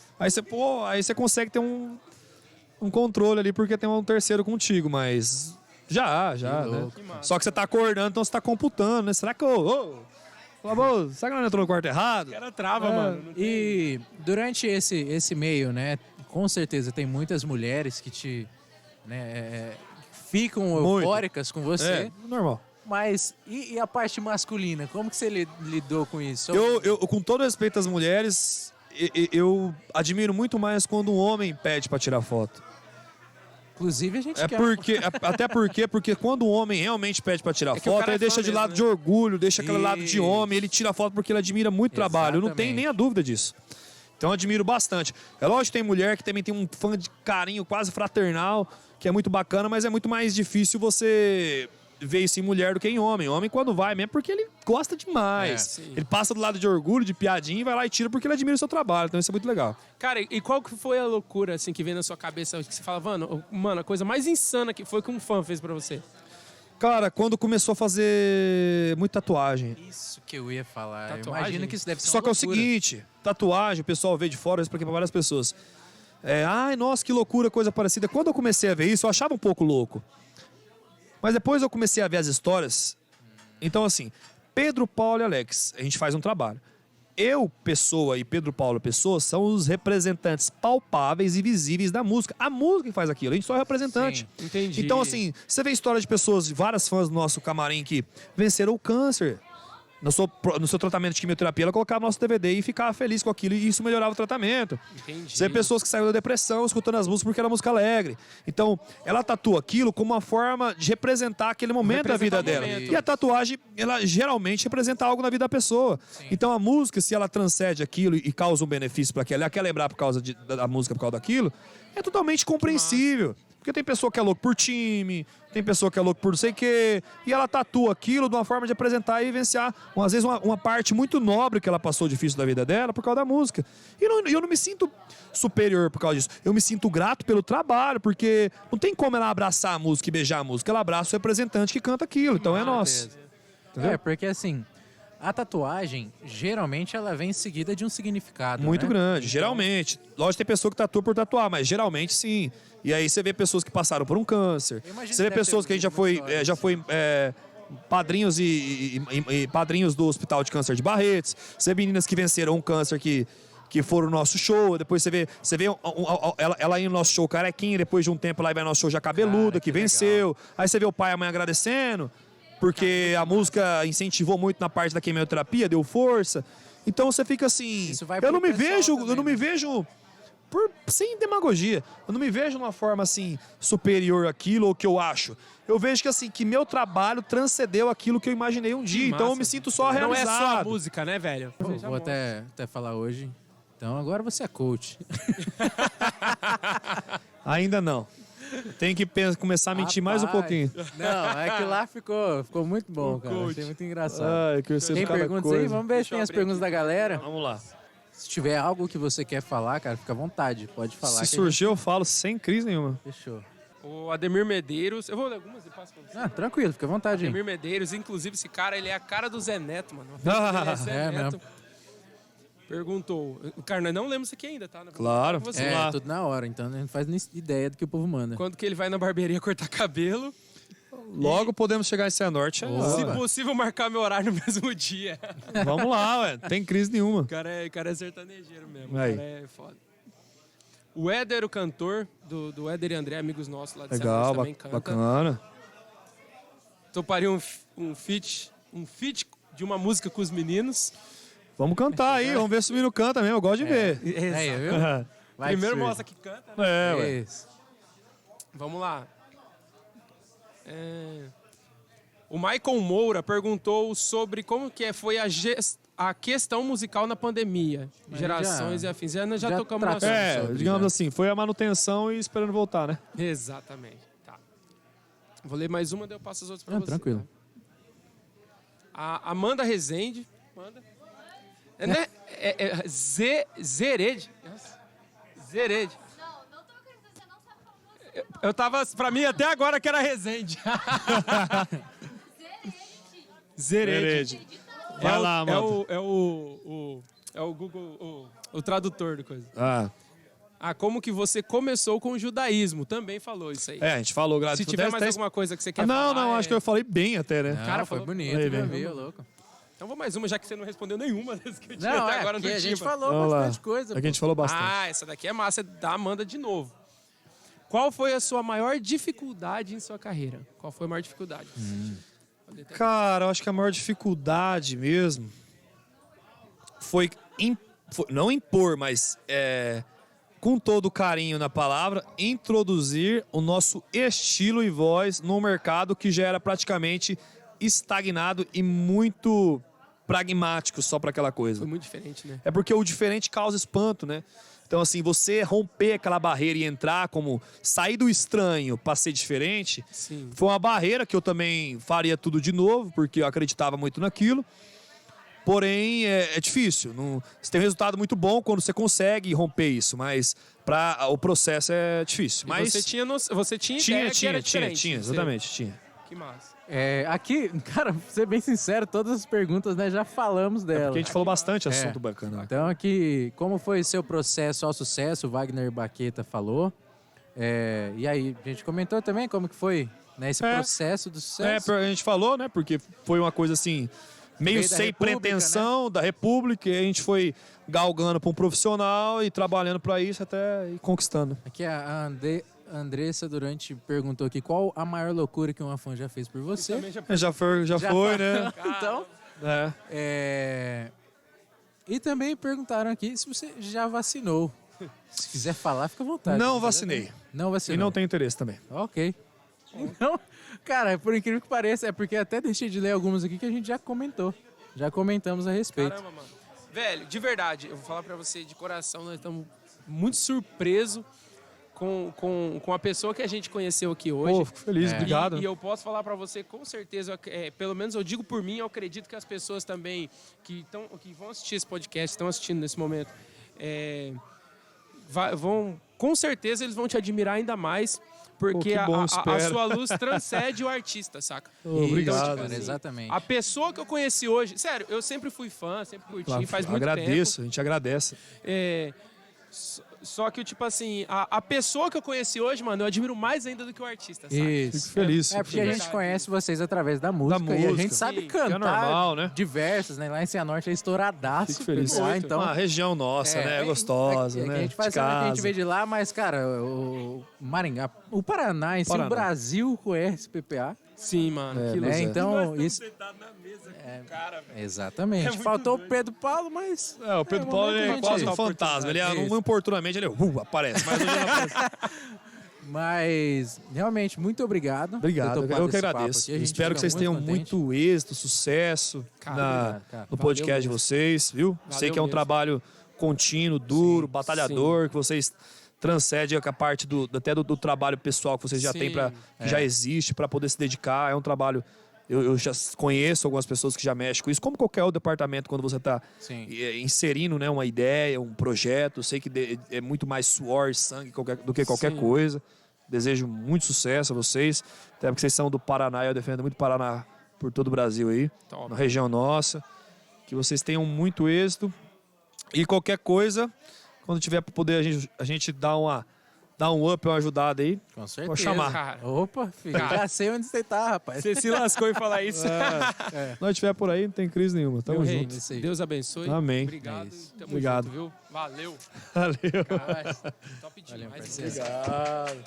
Aí você consegue ter um controle ali, porque tem um terceiro contigo, mas já, né? louco. Que massa. Só que você tá acordando, então você tá computando, né? Será que será que ela entrou no quarto errado? O cara trava, mano. Não tem- E durante esse meio, né, com certeza tem muitas mulheres que te ficam Muito. eufóricas com você, É, normal. mas e a parte masculina? Como que você lidou com isso? Eu, com todo respeito às mulheres, eu admiro muito mais quando um homem pede pra tirar foto. Inclusive a gente É quer. porque, até porque quando o homem realmente pede pra tirar É que o foto, cara ele é deixa fã de mesmo, lado né? de orgulho, deixa aquele lado de Isso. homem, ele tira foto porque ele admira muito o trabalho. Eu não tenho Exatamente. nem a dúvida disso. Então eu admiro bastante. É lógico que tem mulher que também tem um fã de carinho quase fraternal, que é muito bacana, mas é muito mais difícil você ver isso em mulher do que em homem. Homem, quando vai mesmo, porque ele gosta demais. sim. Ele passa do lado de orgulho, de piadinha, e vai lá e tira porque ele admira o seu trabalho. Então isso é muito legal. Cara, e qual que foi a loucura, assim, que veio na sua cabeça? Que você fala, mano, a coisa mais insana que foi que um fã fez pra você? Cara, quando começou a fazer muita tatuagem. Isso que eu ia falar. Eu Tatuagem? imagino que isso deve ser Só uma que é o loucura. seguinte, tatuagem, o pessoal vê de fora, eu expliquei pra várias pessoas. Ai, nossa, que loucura, coisa parecida. Quando eu comecei a ver isso, eu achava um pouco louco. Mas depois eu comecei a ver as histórias. Então, assim, Pedro, Paulo e Alex, a gente faz um trabalho. Eu, Pessoa, e Pedro, Paulo, Pessoa são os representantes palpáveis e visíveis da música. A música que faz aquilo, a gente só é representante. Sim. Entendi. Então, assim, você vê história de pessoas, várias fãs do nosso camarim que venceram o câncer. No seu tratamento de quimioterapia, ela colocava nosso DVD e ficava feliz com aquilo e isso melhorava o tratamento. Entendi. Você vê pessoas que saíram da depressão escutando as músicas porque era música alegre. Então, ela tatua aquilo como uma forma de representar aquele momento da vida Representar o dela. momento. E a tatuagem, ela geralmente representa algo na vida da pessoa. Então, a música, se ela transcende aquilo e causa um benefício para aquela, ela quer lembrar por causa da música, por causa daquilo, é totalmente compreensível. Porque tem pessoa que é louca por time, tem pessoa que é louca por não sei o quê, e ela tatua aquilo de uma forma de apresentar e vivenciar, às vezes, uma parte muito nobre que ela passou difícil da vida dela por causa da música. E eu não me sinto superior por causa disso. Eu me sinto grato pelo trabalho, porque não tem como ela abraçar a música e beijar a música, ela abraça o representante que canta aqulo, então é nosso. Entendeu? É, porque assim, a tatuagem, geralmente, ela vem seguida de um significado. Muito né? grande, geralmente. Lógico, tem pessoa que tatua por tatuar, mas geralmente sim. E aí você vê pessoas que passaram por um câncer. Eu imagino Você vê que deve pessoas ter que a gente muita já foi história, padrinhos e padrinhos do Hospital de Câncer de Barretos. Você vê meninas que venceram um câncer que foram no nosso show. Depois você vê ela indo no nosso show carequinha, depois de um tempo ela vai no nosso show já cabeluda, Cara, que que venceu. Aí você vê o pai e a mãe agradecendo, porque a música incentivou muito na parte da quimioterapia, deu força. Então você fica assim, Isso vai eu pro não me pessoal vejo, também, eu não me né? vejo sem demagogia. Eu não me vejo de uma forma assim superior àquilo ou que eu acho. Eu vejo que assim que meu trabalho transcendeu aquilo que eu imaginei um dia. Então eu me sinto só Não é realizado. só a música, né, velho? Vou até falar hoje. Então agora você é coach. Ainda não. Tem que começar a mentir mais um Rapaz, pouquinho. Não, é que lá ficou muito bom, cara. Achei muito engraçado. Ai, que eu sei Tem cada perguntas coisa. aí? Vamos ver se tem as perguntas da galera. Vamos lá. Se tiver algo que você quer falar, cara, fica à vontade. Pode falar. Se que a surgir, eu falo sem crise nenhuma. gente- Fechou. O Ademir Medeiros. Eu vou ler algumas e passo pra você. Ah, tranquilo, fica à vontade aí. Ademir Medeiros, inclusive, esse cara, ele é a cara do Zé Neto, mano. Zé É Neto mesmo. perguntou. Cara, nós não lemos isso aqui ainda, tá? Claro. Com você. É, tudo na hora, então a gente não faz nem ideia do que o povo manda. Quando que ele vai na barbearia cortar cabelo. Logo podemos chegar em Cianorte. Se possível, marcar meu horário no mesmo dia. Vamos lá, ué. Não tem crise nenhuma. O cara é sertanejeiro mesmo. Aí. O cara é foda. O Éder, o cantor, do Éder e André, amigos nossos lá de Legal, Cianorte, também canta. bacana. Toparia um feat de uma música com os meninos. Vamos cantar aí, vamos ver se o menino canta mesmo. Eu gosto de ver. Aí, viu? Vai Primeiro que mostra que canta, né? É, ué. Isso. Vamos lá. O Michael Moura perguntou sobre como que foi a questão musical na pandemia. Mas Gerações já- e afins. Nós já já tocamos no tratamos. assunto. sobre, Digamos já. assim, foi a manutenção e esperando voltar, né? Exatamente. Tá. Vou ler mais uma, daí eu passo as outras pra Ah, você. tranquilo. tá? A Amanda Rezende. Amanda? Né? Zerede. Zerede. Não tô acreditando, você não sabe como você Eu tava, pra mim, até agora que era Rezende. Zerede. Vai lá, Amanda. É o Google, o tradutor do coisa. Ah, Como que você começou com o judaísmo? Também falou isso aí. a gente falou, Se gratidão. tiver mais alguma coisa que você quer Não, falar... acho que eu falei bem até, né? Não, Cara, foi falou- bonito, Aí, meu vem. louco. Então vou mais uma, já que você não respondeu nenhuma das que eu tinha Não, até é, agora no porque a gente Timba. falou Vamos lá. bastante coisa. Aqui a gente falou bastante. Essa daqui é massa, é da Amanda de novo. Qual foi a sua maior dificuldade em sua carreira? Qual foi a maior dificuldade? Cara, eu acho que a maior dificuldade mesmo foi não impor, mas com todo o carinho na palavra, introduzir o nosso estilo e voz no mercado que já era praticamente estagnado e muito pragmático só para aquela coisa. Foi muito diferente, né? É porque o diferente causa espanto, né? Então, assim, você romper aquela barreira e entrar como sair do estranho para ser diferente, Sim. foi uma barreira que eu também faria tudo de novo, porque eu acreditava muito naquilo. Porém, é difícil. Você tem um resultado muito bom quando você consegue romper isso, mas o processo é difícil. E Mas você tinha ideia que era diferente. tinha, Você- exatamente, tinha. Que massa. Aqui, cara, pra ser bem sincero, todas as perguntas, né, já falamos dela. Porque a gente falou bastante assunto É. bacana. Então aqui, como foi seu processo ao sucesso? O Wagner Baqueta falou. E aí, a gente comentou também como que foi, né, esse processo do sucesso. A gente falou, né? Porque foi uma coisa assim, meio Veio da sem República, pretensão da República, e a gente foi galgando para um profissional e trabalhando para isso até ir conquistando. Aqui a Andressa Durante perguntou aqui qual a maior loucura que uma fã já fez por você. Também já... Já foi, né? Então, e também perguntaram aqui se você já vacinou. Se quiser falar, fica à vontade. Não vacinei. Não E vacinou. não tenho interesse também. Ok. Então, cara, por incrível que pareça, é porque até deixei de ler algumas aqui que a gente já comentou. Já comentamos a respeito. Caramba, mano. Velho, de verdade, eu vou falar pra você de coração, nós estamos muito surpresos com a pessoa que a gente conheceu aqui hoje. Pô, fico feliz, obrigado. E eu posso falar pra você, com certeza, pelo menos eu digo por mim, eu acredito que as pessoas também que vão assistir esse podcast, estão assistindo nesse momento, com certeza eles vão te admirar ainda mais, porque Pô, que bom, a espero. sua luz transcende o artista, saca? Obrigado. Isso, cara, exatamente. A pessoa que eu conheci hoje, sério, eu sempre fui fã, sempre curti, faz muito Agradeço, a gente agradece. tempo. Só que, tipo assim, a pessoa que eu conheci hoje, mano, eu admiro mais ainda do que o artista, saca? Isso. Fico feliz. É porque a gente verdade. conhece vocês através da música, e a música. gente sabe Sim, cantar que é normal, né? diversas, né? Lá em Cianorte é estouradaço. Fico feliz. Lá, então, Uma região nossa, né? Gostosa, que né? a gente faz de sabe que a gente casa. veio de lá, mas, cara, o Maringá, o Paraná em si, Paraná. o Brasil conhece PPA. Sim, mano. É, que pois louco. Então, isso. Sentado na mesa com o cara, velho. Exatamente. muito Faltou doido. o Pedro Paulo, mas. O Pedro É, Paulo momento é a gente- quase um Isso. fantasma. Ele oportunamente ele aparece. Mas hoje ele não aparece. Mas, realmente, muito obrigado. Obrigado, por ter topado eu que esse papo agradeço. aqui. A gente Espero que fica vocês tenham contente. muito êxito, sucesso obrigado, cara. no Valeu podcast de mesmo. vocês, viu? Sei que é um mesmo. trabalho contínuo, duro, batalhador, que vocês transcendem a parte até do trabalho pessoal que vocês já Sim. têm, que já existe, para poder se dedicar. É um trabalho. Eu já conheço algumas pessoas que já mexem com isso, como qualquer outro departamento, quando você está Sim. inserindo, né, uma ideia, um projeto. Eu sei que é muito mais suor e sangue do que qualquer Sim. coisa. Desejo muito sucesso a vocês, até porque vocês são do Paraná e eu defendo muito o Paraná por todo o Brasil aí, Top. na região nossa. Que vocês tenham muito êxito. E qualquer coisa, quando tiver para poder a gente dar um up, uma ajudada aí, Com certeza. pode chamar. Cara, Opa, filho, já sei onde você tá, rapaz. você se lascou em falar isso. Se nós estiver por aí, não tem crise nenhuma. Tamo Meu rei, junto. Isso aí. Deus abençoe. Amém. Obrigado. É isso. Tamo Obrigado. junto, viu? Valeu. Valeu. Cara, top Valeu, demais. parceiro. Obrigado.